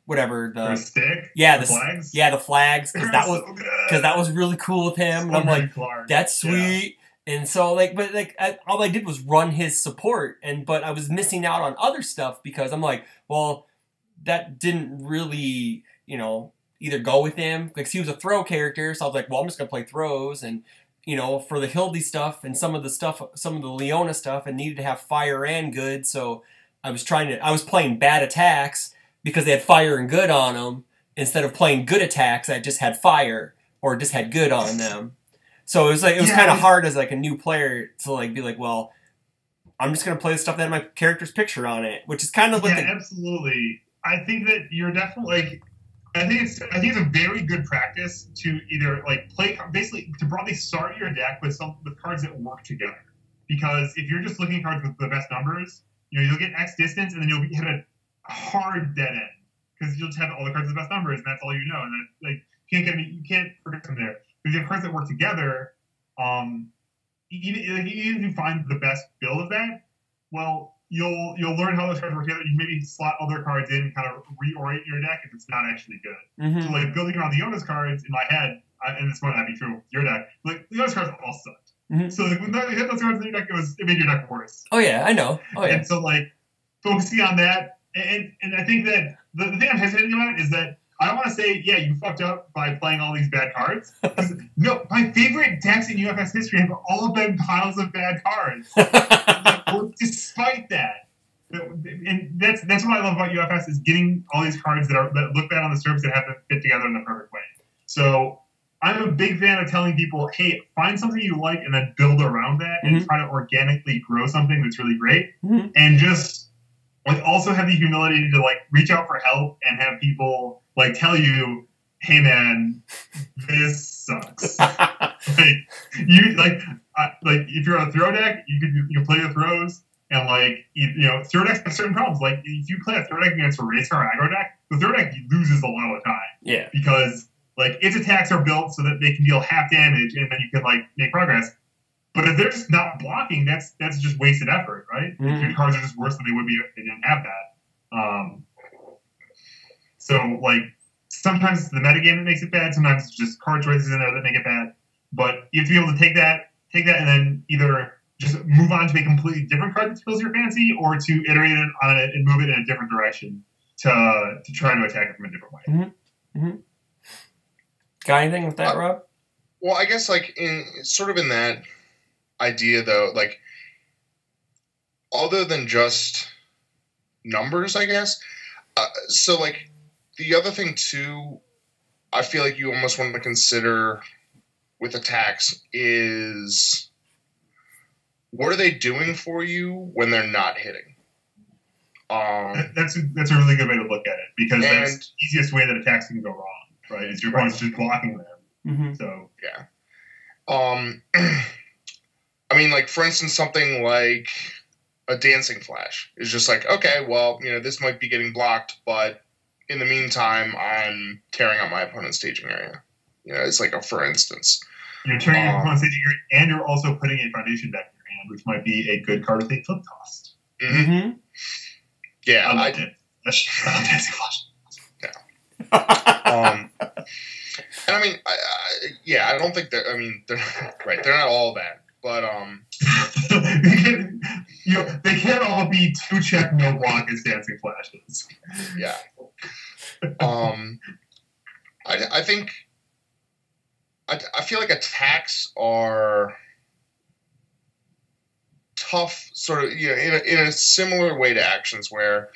Speaker 2: whatever, the
Speaker 3: stick,
Speaker 2: the
Speaker 3: flags,
Speaker 2: the flags, because that was really cool with him, and I'm like, that's sweet. And so all I did was run his support, but I was missing out on other stuff because I'm like, well, that didn't really either go with him, because he was a throw character, so I was like, well, I'm just gonna play throws, and for the Hildy stuff and some of the Leona stuff, it needed to have fire and good, so I was playing bad attacks because they had fire and good on them, instead of playing good attacks that just had fire or just had good on them. So it was like, it was
Speaker 3: Yeah,
Speaker 2: kind of hard as like a new player to like be like, well, I'm just gonna play the stuff that had my character's picture on it, which is kind of like
Speaker 3: absolutely. I think that you're definitely like. I think it's a very good practice to either like play basically to broadly start your deck with cards that work together. Because if you're just looking at cards with the best numbers, you'll get X distance and then you'll hit a hard dead end because you'll just have all the cards with the best numbers and that's all you know. And that, like you can't forget from there. Because you have cards that work together, even if you find the best build of that, well, you'll learn how those cards work together. You maybe slot other cards in and kind of reorient your deck if it's not actually good.
Speaker 2: Mm-hmm.
Speaker 3: So like building around the Yoda's cards in my head, and this might not be true with your deck, like the Yoda's cards all sucked. Mm-hmm. So like when you hit those cards in your deck, it made your deck worse.
Speaker 2: Oh yeah, I know. Oh yeah.
Speaker 3: And so like focusing on that, and I think that the thing I'm hesitating about is that I don't want to say, yeah, you fucked up by playing all these bad cards. No, my favorite decks in UFS history have all been piles of bad cards. Despite that, and that's what I love about UFS is getting all these cards that look bad on the surface that have to fit together in the perfect way. So I'm a big fan of telling people, hey, find something you like and then build around that and try to organically grow something that's really great, and just like also have the humility to like reach out for help and have people like tell you, hey man, this sucks. like if you're on a throw deck, you can play your throws and like throw decks have certain problems. Like if you play a throw deck against a race car aggro deck, the throw deck loses a lot of the time.
Speaker 2: Yeah.
Speaker 3: Because like its attacks are built so that they can deal half damage and then you can like make progress. But if they're just not blocking, that's just wasted effort, right? Your cards are just worse than they would be if they didn't have that. So, like, sometimes it's the metagame that makes it bad. Sometimes it's just card choices in there that make it bad. But you have to be able to take that, and then either just move on to a completely different card that fills your fancy, or to iterate on it and move it in a different direction to try to attack it from a different way.
Speaker 2: Mm-hmm. Mm-hmm. Got anything with that, Rob?
Speaker 1: Well, I guess, like, in that idea, though, like, other than just numbers, I guess, so, like, the other thing, too, I feel like you almost want to consider with attacks is what are they doing for you when they're not hitting?
Speaker 3: That's a really good way to look at it, because that's the easiest way that attacks can go wrong, right? Is your opponent's just blocking them. Mm-hmm. So,
Speaker 1: yeah. I mean, like, for instance, something like a Dancing Flash is just like, okay, well, this might be getting blocked, but in the meantime, I'm tearing out my opponent's staging area. It's like for instance.
Speaker 3: You're tearing your opponent's staging area, and you're also putting a foundation deck in your hand, which might be a good card with a flip cost.
Speaker 1: Mm-hmm. Yeah,
Speaker 3: I did. That's Dancing Flash.
Speaker 1: Yeah. And I mean, I don't think that. I mean, they're right. They're not all bad, but
Speaker 3: they can't all be 2-check no block as Dancing Flashes.
Speaker 1: Yeah. I think I feel like attacks are tough, sort of, in a similar way to actions where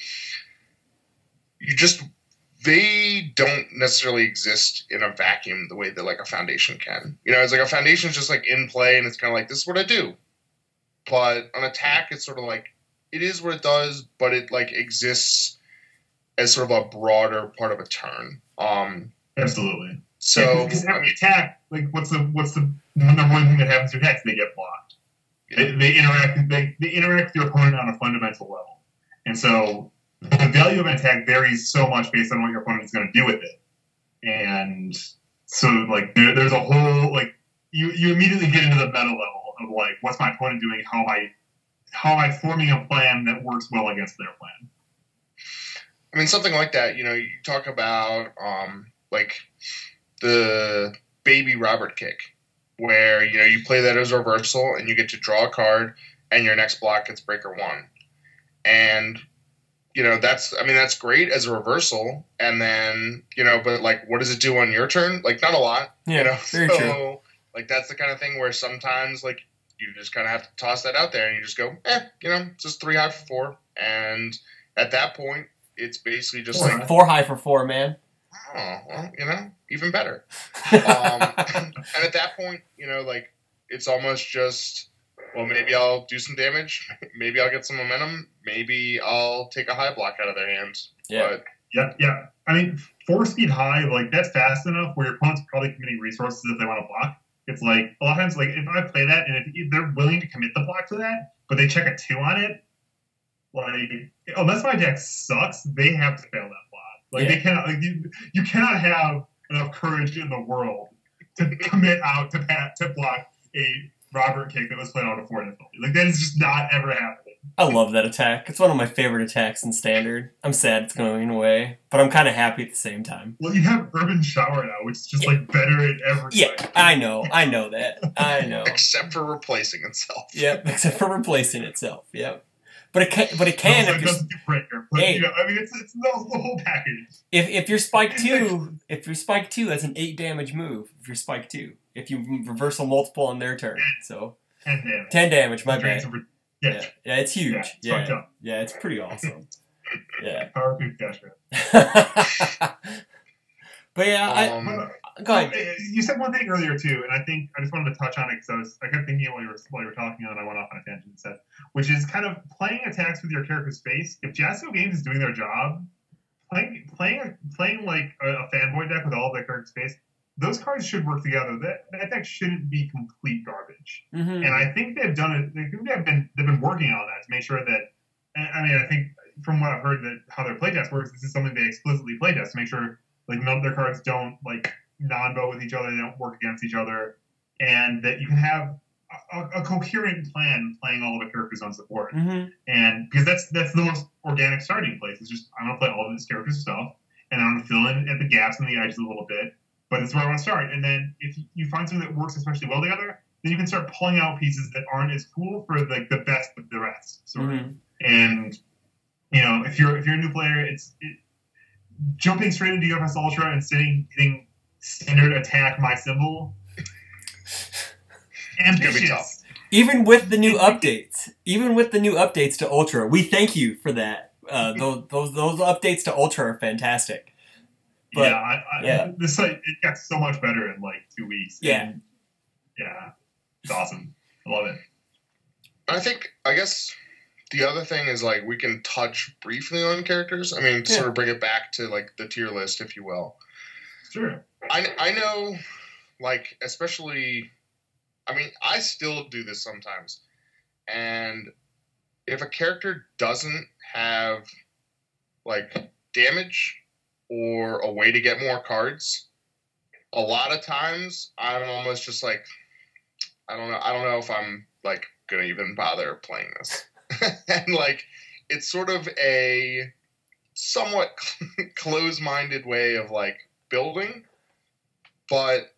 Speaker 1: they don't necessarily exist in a vacuum the way that like a foundation can. It's like a foundation is just like in play and it's kind of like, this is what I do. But an attack, it's sort of like, it is what it does, but it like exists as sort of a broader part of a turn.
Speaker 3: Absolutely.
Speaker 1: So
Speaker 3: because every attack, like what's the number one thing that happens to attacks? They get blocked. Yeah. They interact with your opponent on a fundamental level, and so the value of an attack varies so much based on what your opponent is going to do with it. And so like there's a whole like you immediately get into the meta level of like, what's my opponent doing? How am I forming a plan that works well against their plan?
Speaker 1: I mean, something like that, you talk about like the baby Robert kick, where, you play that as a reversal and you get to draw a card and your next block gets breaker 1. And, that's great as a reversal. And then, but like, what does it do on your turn? Like, not a lot,
Speaker 2: very true.
Speaker 1: Like, that's the kind of thing where sometimes, like, you just kind of have to toss that out there and you just go, it's just 3 high for 4. And at that point, it's basically just like
Speaker 2: 4 high for 4, man.
Speaker 1: Oh, well, even better. And at that point, like, it's almost just, well, maybe I'll do some damage. Maybe I'll get some momentum. Maybe I'll take a high block out of their hands.
Speaker 2: Yeah.
Speaker 1: But,
Speaker 3: yeah. I mean, 4-speed high, like, that's fast enough where your opponent's probably committing resources if they want to block. It's like, a lot of times, like, if I play that, and if they're willing to commit the block to that, but they check a 2 on it, like, unless my deck sucks, they have to fail that block. Like, they cannot, like, you cannot have enough courage in the world to commit out to block a Robert kick that was played on a 4 difficulty. Like, that is just not ever happening.
Speaker 2: I love that attack. It's one of my favorite attacks in Standard. I'm sad it's going away, but I'm kind of happy at the same time.
Speaker 3: Well, you have Urban Shower now, which is just, like, better at every
Speaker 2: Yeah, I know that. I know.
Speaker 1: Except for replacing itself.
Speaker 2: Yep, except for replacing itself, yep. But it can
Speaker 3: no,
Speaker 2: if
Speaker 3: it doesn't do breaker. But,
Speaker 2: hey,
Speaker 3: I mean, it's the whole package.
Speaker 2: If you're Spike 2, that's an 8 damage move. If you're Spike 2, if you reversal multiple on their turn, so
Speaker 3: 10 damage.
Speaker 2: 10 damage, my bad.
Speaker 3: Yeah,
Speaker 2: it's huge.
Speaker 3: Yeah,
Speaker 2: it's pretty awesome. Yeah.
Speaker 3: Power Creep Cash Grab.
Speaker 2: But yeah, go ahead.
Speaker 3: You said one thing earlier too, and I think I just wanted to touch on it because I kept thinking while you were talking, and I went off on a tangent and said, which is kind of playing attacks with your character's face. If Jasso Games is doing their job, playing like a fanboy deck with all of their character's face, those cards should work together. That deck shouldn't be complete garbage.
Speaker 2: Mm-hmm.
Speaker 3: And I think they've done it. They've been working on that to make sure that. I mean, I think from what I've heard that how their playtest works, this is something they explicitly playtest to make sure like none of their cards don't like non-bow with each other, they don't work against each other, and that you can have a coherent plan playing all of the characters on support.
Speaker 2: Mm-hmm.
Speaker 3: And because that's the most organic starting place. It's just I'm gonna play all of this character stuff, and I'm gonna fill in at the gaps and the edges a little bit. But it's where I want to start. And then if you find something that works especially well together, then you can start pulling out pieces that aren't as cool for like the best of the rest. Sort of. And if you're a new player, jumping straight into UFS Ultra and hitting standard attack my symbol. Ambitious.
Speaker 2: Even with the new updates to Ultra, we thank you for that. Those updates to Ultra are fantastic. But,
Speaker 3: this site it got so much better in like 2 weeks.
Speaker 2: Yeah,
Speaker 3: it's awesome. I love it.
Speaker 1: I guess the other thing is like we can touch briefly on characters. I mean, sort of bring it back to like the tier list, if you will.
Speaker 3: Sure.
Speaker 1: I know, like especially, I mean, I still do this sometimes, and if a character doesn't have like damage or a way to get more cards, a lot of times I'm almost just like, I don't know if I'm like gonna even bother playing this. And like, it's sort of a somewhat close-minded way of like building, but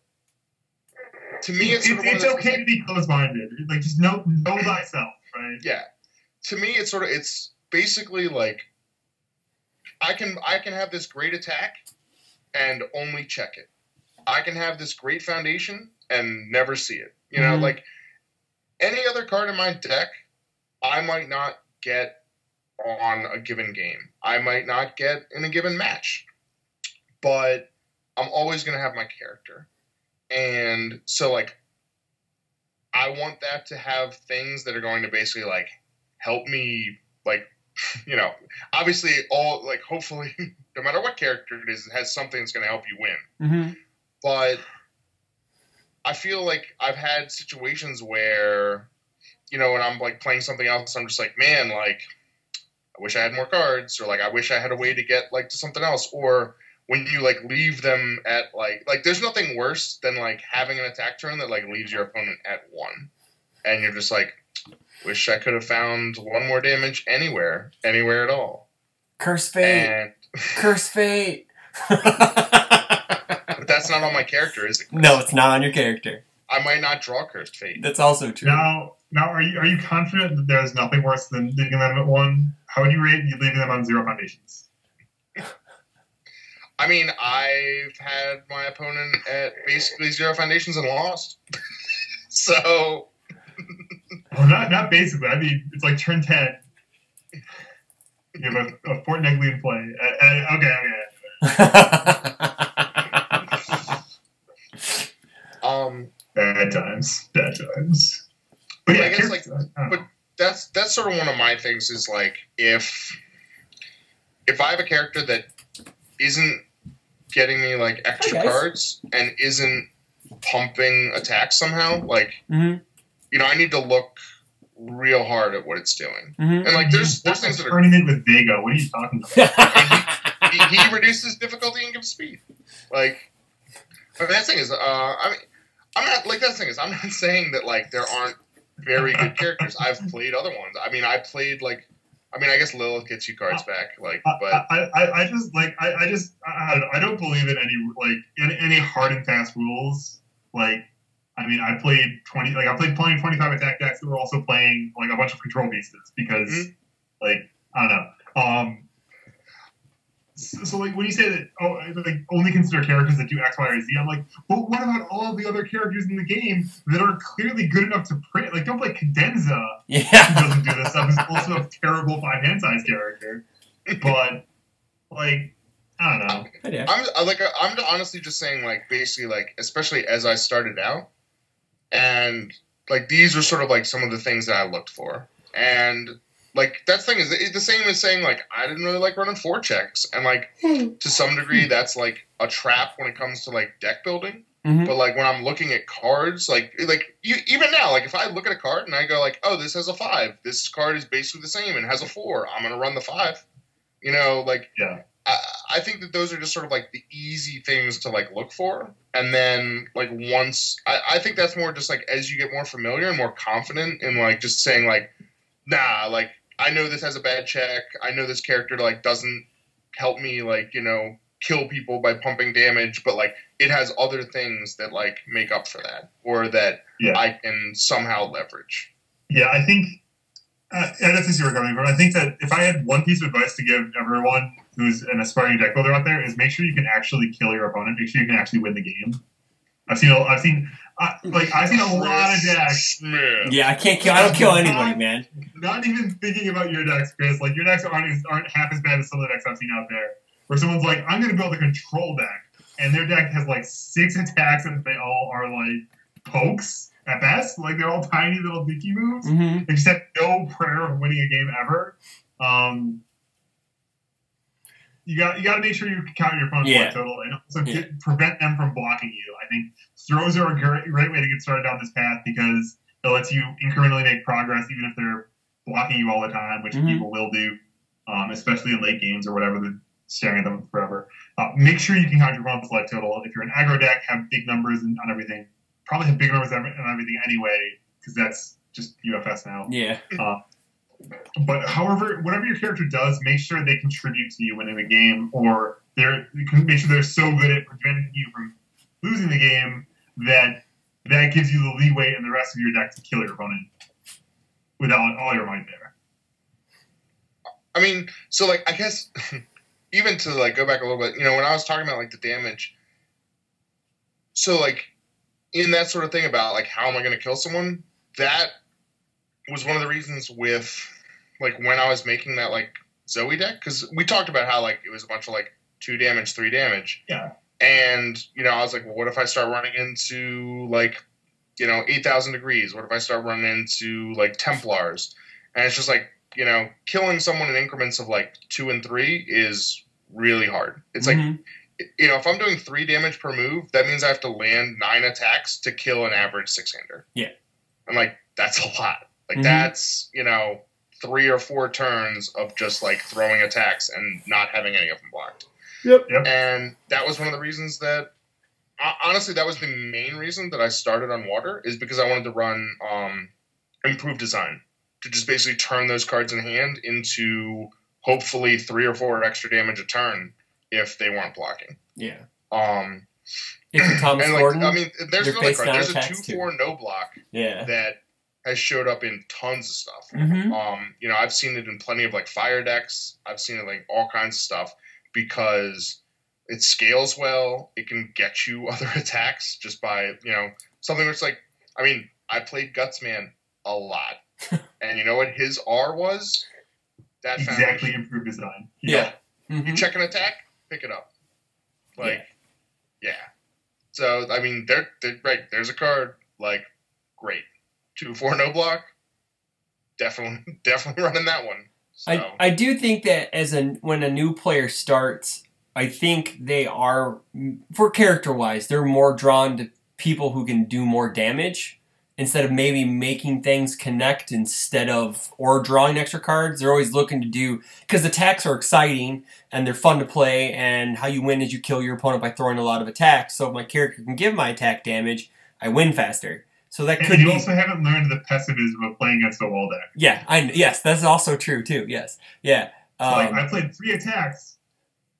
Speaker 1: to me it's
Speaker 3: okay to be close-minded. Like just know thyself, right?
Speaker 1: Yeah. To me it's basically like I can have this great attack and only check it. I can have this great foundation and never see it. Like any other card in my deck, I might not get on a given game. I might not get in a given match. But I'm always going to have my character. And so, like, I want that to have things that are going to basically, like, help me, like, obviously all, like, hopefully, no matter what character it is, it has something that's going to help you win.
Speaker 2: Mm-hmm.
Speaker 1: But I feel like I've had situations where, when I'm, like, playing something else, I'm just like, man, like, I wish I had more cards, or, like, I wish I had a way to get, like, to something else. Or when you, like, leave them at, like, there's nothing worse than, like, having an attack turn that, like, leaves your opponent at 1. And you're just like, wish I could have found 1 more damage anywhere at all.
Speaker 2: Curse Fate. Curse Fate.
Speaker 1: But that's not on my character, is it?
Speaker 2: No, it's not on your character.
Speaker 1: I might not draw Cursed Fate.
Speaker 2: That's also true.
Speaker 3: Now, are you confident that there's nothing worse than leaving them at 1? How would you rate you leaving them on 0 foundations?
Speaker 1: I mean, I've had my opponent at basically 0 foundations and lost. So.
Speaker 3: Well, not basically. I mean, it's like turn 10. You have a Fort Negley in play. Okay. Bad times. But yeah,
Speaker 1: I guess but that's sort of one of my things is like if I have a character that isn't getting me like extra cards and isn't pumping attacks somehow, like I need to look real hard at what it's doing. And like there's things that are
Speaker 3: tournament with Vega. What are you talking about?
Speaker 1: he reduces difficulty and gives speed. Like, I mean, that thing is, I'm not saying that like there aren't very good characters. I've played other ones. I mean, I guess Lilith gets you cards back. Like, but
Speaker 3: I don't believe in any hard and fast rules. Like, I mean, I played 25 attack decks that were also playing like a bunch of control pieces because, like, I don't know. So like when you say that, only consider characters that do X, Y, or Z, I'm like, but what about all of the other characters in the game that are clearly good enough to print? Like, don't play Cadenza, who doesn't do this stuff. Is also a terrible 5-hand size character, but like, I don't know.
Speaker 1: I'm honestly just saying, like, basically, like, especially as I started out, and like these are sort of like some of the things that I looked for, and. Like, that thing is the same as saying, like, I didn't really like running 4 checks. And, like, to some degree, that's, like, a trap when it comes to, like, deck building. But, like, when I'm looking at cards, even now, like, if I look at a card and I go, like, oh, this has a 5. This card is basically the same and has a 4. I'm going to run the 5.
Speaker 3: Yeah.
Speaker 1: I think that those are just sort of, like, the easy things to, like, look for. And then, like, once... I think that's more just, like, as you get more familiar and more confident in, like, just saying, like, nah, like, I know this has a bad check. I know this character, like, doesn't help me, like, kill people by pumping damage, but, like, it has other things that, like, make up for that or that I can somehow leverage.
Speaker 3: Yeah, I think, I don't see where you're going, but I think that if I had one piece of advice to give everyone who's an aspiring deck builder out there is make sure you can actually kill your opponent. Make sure you can actually win the game. I've seen a lot of decks.
Speaker 2: Yeah, I don't kill anybody, man.
Speaker 3: Not even thinking about your decks, Chris. Like, your decks aren't half as bad as some of the decks I've seen out there. Where someone's like, I'm going to build a control deck, and their deck has like 6 attacks, and they all are like pokes at best. Like, they're all tiny little dicky moves. They just have no prayer of winning a game ever. You got to make sure you count your opponent's point total and also prevent them from blocking you. I think throws are a great way to get started down this path because it lets you incrementally make progress even if they're blocking you all the time, which people will do, especially in late games or whatever, they're staring at them forever. Make sure you can count your opponent's life total. If you're an aggro deck, have big numbers on everything. Probably have big numbers on everything anyway because that's just UFS now.
Speaker 2: Yeah.
Speaker 3: But however, whatever your character does, make sure they contribute to you winning the game, or you can make sure they're so good at preventing you from losing the game that gives you the leeway in the rest of your deck to kill your opponent without all your might there.
Speaker 1: I mean, so like I guess even to like go back a little bit, when I was talking about like the damage, so like in that sort of thing about like how am I going to kill someone, that was one of the reasons with like when I was making that like Zoe deck, because we talked about how like it was a bunch of like 2 damage, 3 damage.
Speaker 3: Yeah.
Speaker 1: And I was like, well, what if I start running into like 8,000 degrees? What if I start running into like Templars? And it's just like killing someone in increments of like 2 and 3 is really hard. It's like if I'm doing 3 damage per move, that means I have to land 9 attacks to kill an average 6-hander.
Speaker 2: Yeah.
Speaker 1: I'm like, that's a lot. Like, that's, 3 or 4 turns of just, like, throwing attacks and not having any of them blocked.
Speaker 3: Yep.
Speaker 1: And that was one of the reasons that, honestly, that was the main reason that I started on water, is because I wanted to run improved design. To just basically turn those cards in hand into, hopefully, 3 or 4 extra damage a turn if they weren't blocking.
Speaker 2: Yeah.
Speaker 1: If
Speaker 2: Thomas Gordon,
Speaker 1: I mean, there's another card. There's a 2/4 no block that has showed up in tons of stuff. I've seen it in plenty of like fire decks. I've seen it like all kinds of stuff because it scales well. It can get you other attacks just by something that's like. I mean, I played Gutsman a lot, and you know what his R was? That
Speaker 3: exactly foundation. Improved design.
Speaker 1: Yeah. You check an attack, pick it up. Like, yeah. So I mean, they're right. There's a card like great 2/4 no block. Definitely running that one. So.
Speaker 2: I do think that when a new player starts, I think they are, for character wise, they're more drawn to people who can do more damage instead of maybe making things connect or drawing extra cards. They're always looking to do, because attacks are exciting and they're fun to play, and how you win is you kill your opponent by throwing a lot of attacks. So if my character can give my attack damage, I win faster. So that could
Speaker 3: you also haven't learned the pessimism of playing against a wall deck.
Speaker 2: Yeah, yes, that's also true too. Yes, yeah.
Speaker 3: I played 3 attacks.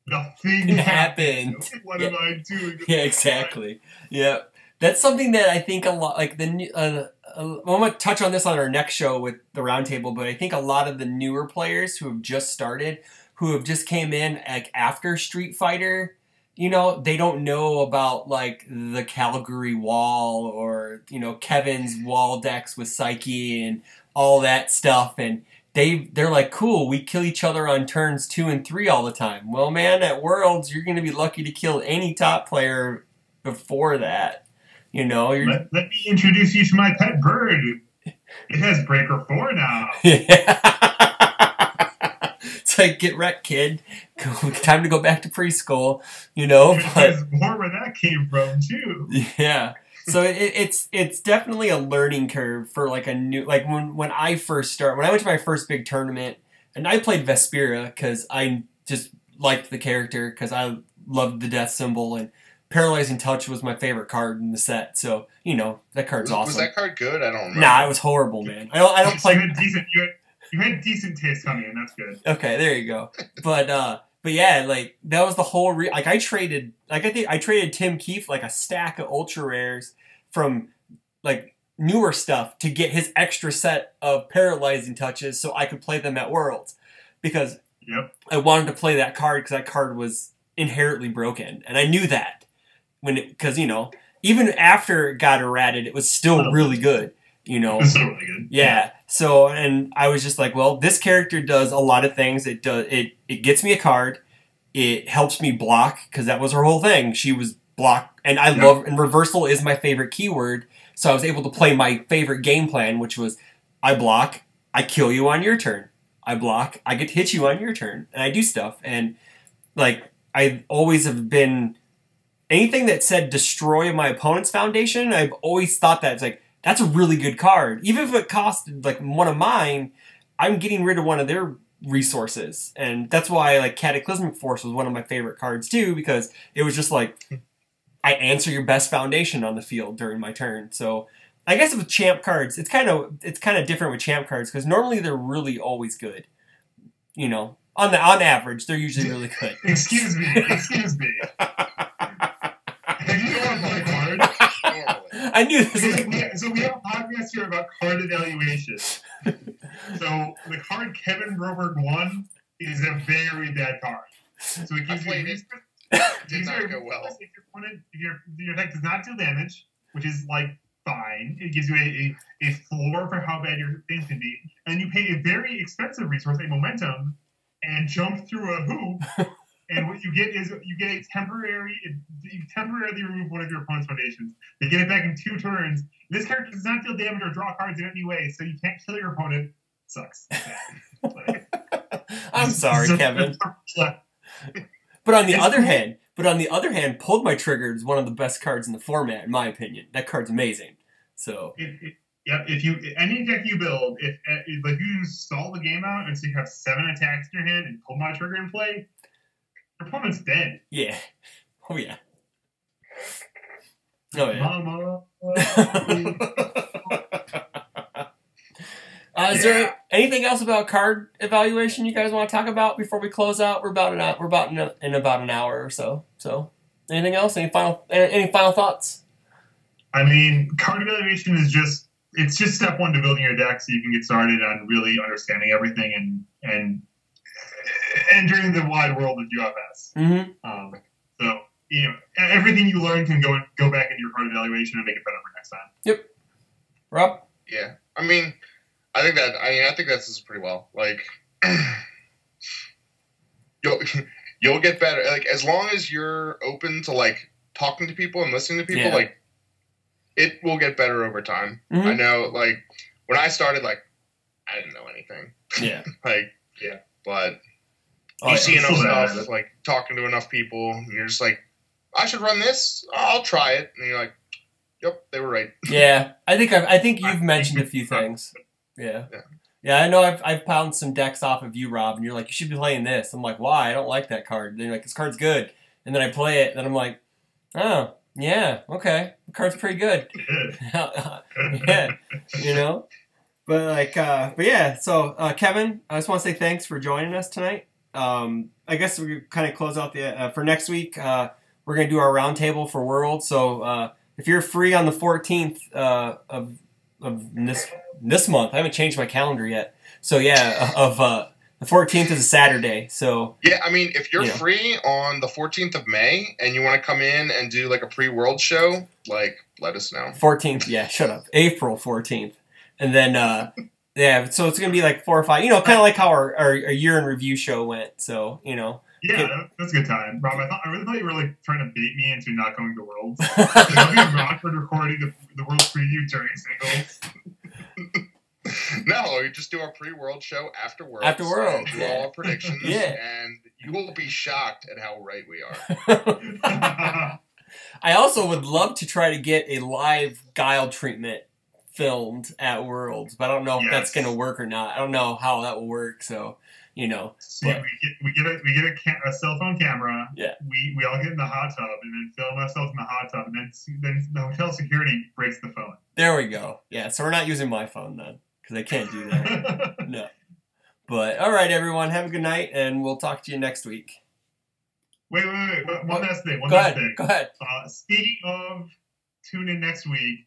Speaker 3: Nothing happened. What am I doing?
Speaker 2: Yeah, exactly. Yeah, that's something that I think a lot. Like I'm going to touch on this on our next show with the roundtable, but I think a lot of the newer players who have just started, who have just came in like after Street Fighter. They don't know about like the Calgary wall or, Kevin's wall decks with Psyche and all that stuff. And they're like, cool, we kill each other on turns 2 and 3 all the time. Well, man, at Worlds, you're going to be lucky to kill any top player before that.
Speaker 3: Let me introduce you to my pet bird. It has Breaker 4 now.
Speaker 2: It's like, get wrecked, kid. Time to go back to preschool,
Speaker 3: There's more where that came from, too.
Speaker 2: Yeah. So it's definitely a learning curve for like a new, like when I went to my first big tournament, and I played Vespera because I just liked the character, because I loved the death symbol, and Paralyzing Touch was my favorite card in the set. So, that card's awesome.
Speaker 1: Was that card good? I don't remember.
Speaker 2: Nah, it was horrible, man. I don't play.
Speaker 3: You had decent taste coming in. That's good.
Speaker 2: Okay, there you go. But yeah, like that was the whole. I traded. I think I traded Tim Keefe like a stack of ultra rares from like newer stuff to get his extra set of Paralyzing Touches so I could play them at Worlds, because I wanted to play that card because that card was inherently broken, and I knew that because even after it got errated, it was still really good.
Speaker 3: It's still really good.
Speaker 2: Yeah. So, and I was just like, well, this character does a lot of things. It gets me a card. It helps me block, because that was her whole thing. She was block, and and reversal is my favorite keyword. So I was able to play my favorite game plan, which was I block, I kill you on your turn. I block, I get to hit you on your turn, and I do stuff. And like, I always have been, anything that said destroy my opponent's foundation, I've always thought that it's like, that's a really good card. Even if it costed like one of mine, I'm getting rid of one of their resources. And that's why like Cataclysmic Force was one of my favorite cards too, because it was just like, I answer your best foundation on the field during my turn. So I guess with champ cards, it's kind of different with champ cards, because normally they're really always good. On average, they're usually really good.
Speaker 3: Excuse me. Have you gone my card?
Speaker 2: I knew this.
Speaker 3: So we have a podcast here about card evaluation. So the card Kevin Broberg won is a very bad card. So it gives you
Speaker 1: did not go well.
Speaker 3: If your attack does not deal damage, which is like fine, it gives you a floor for how bad your things can be, and you pay a very expensive resource, a momentum, and jump through a hoop. And what you get is you temporarily remove one of your opponent's foundations. They get it back in 2 turns. This character does not deal damage or draw cards in any way, so you can't kill your opponent. Sucks.
Speaker 2: I'm sorry, Kevin. But on the other hand, Pulled My Trigger is one of the best cards in the format, in my opinion. That card's amazing. So
Speaker 3: any deck you build, if you stall the game out and so you have 7 attacks in your hand and Pull My Trigger in play, your opponent's dead.
Speaker 2: Yeah. Oh yeah. Oh yeah.
Speaker 3: Mama.
Speaker 2: Is there anything else about card evaluation you guys want to talk about before we close out? We're about in about an hour or so. So, anything else? Any final thoughts? I mean, card evaluation is just step 1 to building your deck, so you can get started on really understanding everything and entering the wide world of UFS. Mm-hmm.
Speaker 3: So everything you learn can go back into your card evaluation and make it better for next time.
Speaker 2: Yep. Rob?
Speaker 1: Yeah. I think that says pretty well. Like, you'll get better. Like, as long as you're open to like talking to people and listening to people,
Speaker 2: Yeah.
Speaker 1: like, it will get better over time.
Speaker 2: Mhm.
Speaker 1: I know, like, when I started, like, I didn't know anything.
Speaker 2: Yeah.
Speaker 1: Like,
Speaker 3: Yeah.
Speaker 1: but
Speaker 2: Oh,
Speaker 1: you
Speaker 2: yeah.
Speaker 1: see enough
Speaker 3: So bad.
Speaker 1: stuff, like, talking to enough people, and you're just like, I should run this. I'll try it. And you're like, yep, they were right.
Speaker 2: Yeah, I think you've mentioned a few things. Yeah.
Speaker 1: Yeah.
Speaker 2: Yeah, I know I've pounded some decks off of you, Rob, and you're like, you should be playing this. I'm like, why? I don't like that card. Then you're like, this card's good. And then I play it, and then I'm like, oh, yeah, okay. The card's pretty good. Yeah, you know? But like, but yeah, so Kevin, I just want to say thanks for joining us tonight. I guess we kind of close out the, for next week, we're going to do our roundtable for World. So if you're free on the 14th of this month, I haven't changed my calendar yet. So yeah, the 14th is a Saturday. So
Speaker 1: Yeah, I mean, if you're
Speaker 2: You know.
Speaker 1: free on the 14th of May and you want to come in and do like a pre-world show, like, let us know.
Speaker 2: 14th, yeah, shut up. April 14th. And then, yeah, so it's going to be like 4 or 5, you know, kind of like how our year in review show went. So, you know.
Speaker 3: Yeah, that's a good time. Rob, I really thought you were like trying to bait me into not going to Worlds. I'll be in Rockford recording the World preview during singles.
Speaker 1: No, you just do a pre-world show after Worlds.
Speaker 2: After Worlds,
Speaker 1: Do
Speaker 2: yeah.
Speaker 1: all our predictions.
Speaker 2: Yeah.
Speaker 1: And you will be shocked at how right we are.
Speaker 2: I also would love to try to get a live Guile treatment filmed at Worlds, but I don't know if that's
Speaker 3: Yes.
Speaker 2: going to work or not. I don't know how that will work, so, you know.
Speaker 3: So we get a cell phone camera.
Speaker 2: Yeah.
Speaker 3: We all get in the hot tub and then film ourselves in the hot tub, and then the hotel security breaks the phone.
Speaker 2: There we go. Yeah, so we're not using my phone then, because I can't do that. No. But, all right, everyone, have a good night, and we'll talk to you next week.
Speaker 3: Wait. One last thing.
Speaker 2: Go ahead.
Speaker 3: Speaking of, tune in next week.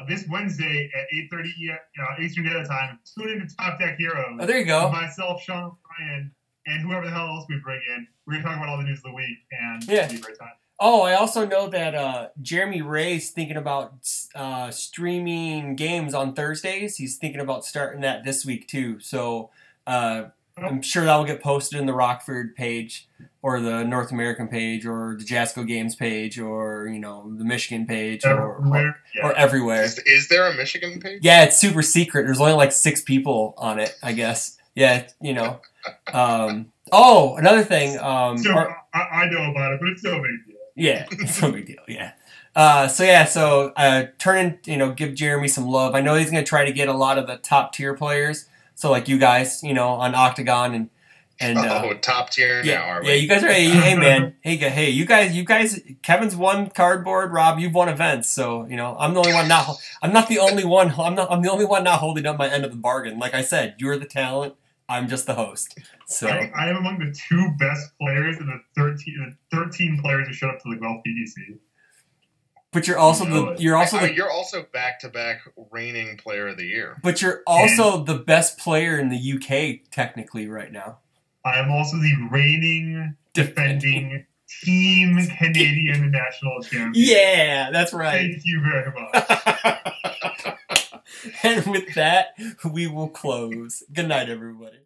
Speaker 3: This Wednesday at 8:30 Eastern Daylight Time. Tune in to Top Deck Heroes.
Speaker 2: Oh, there you go.
Speaker 3: Myself, Sean, Ryan, and whoever the hell else we bring in. We're gonna talk about all the news of the week, and
Speaker 2: Yeah.
Speaker 3: it'll be a great time.
Speaker 2: Oh, I also know that Jeremy Ray's thinking about streaming games on Thursdays. He's thinking about starting that this week, too. So I'm sure that will get posted in the Rockford page or the North American page or the Jasco Games page or, you know, the Michigan page or everywhere.
Speaker 1: Is there a Michigan page?
Speaker 2: Yeah, it's super secret. There's only like 6 people on it, I guess. Yeah, you know. Oh, another thing.
Speaker 3: So I know about it, but it's no big deal.
Speaker 2: Yeah, it's no big deal. Yeah. So turn in, you know, give Jeremy some love. I know he's going to try to get a lot of the top tier players. So like you guys, you know, on Octagon and
Speaker 1: top tier now, are we?
Speaker 2: Yeah, you guys are. Hey, man. Hey, you guys. Kevin's won cardboard. Rob, you've won events. So you know, I'm the only one not. I'm not the only one. I'm the only one not holding up my end of the bargain. Like I said, you're the talent. I'm just the host. So
Speaker 3: I am among the 2 best players and the 13 players who showed up to the Guelph PDC.
Speaker 2: But you're also you're also
Speaker 1: back-to-back reigning player of the year.
Speaker 2: But you're also the best player in the UK technically right now.
Speaker 3: I am also the reigning, defending Team Canadian national champion.
Speaker 2: Yeah, that's right.
Speaker 3: Thank you very much.
Speaker 2: And with that, we will close. Good night, everybody.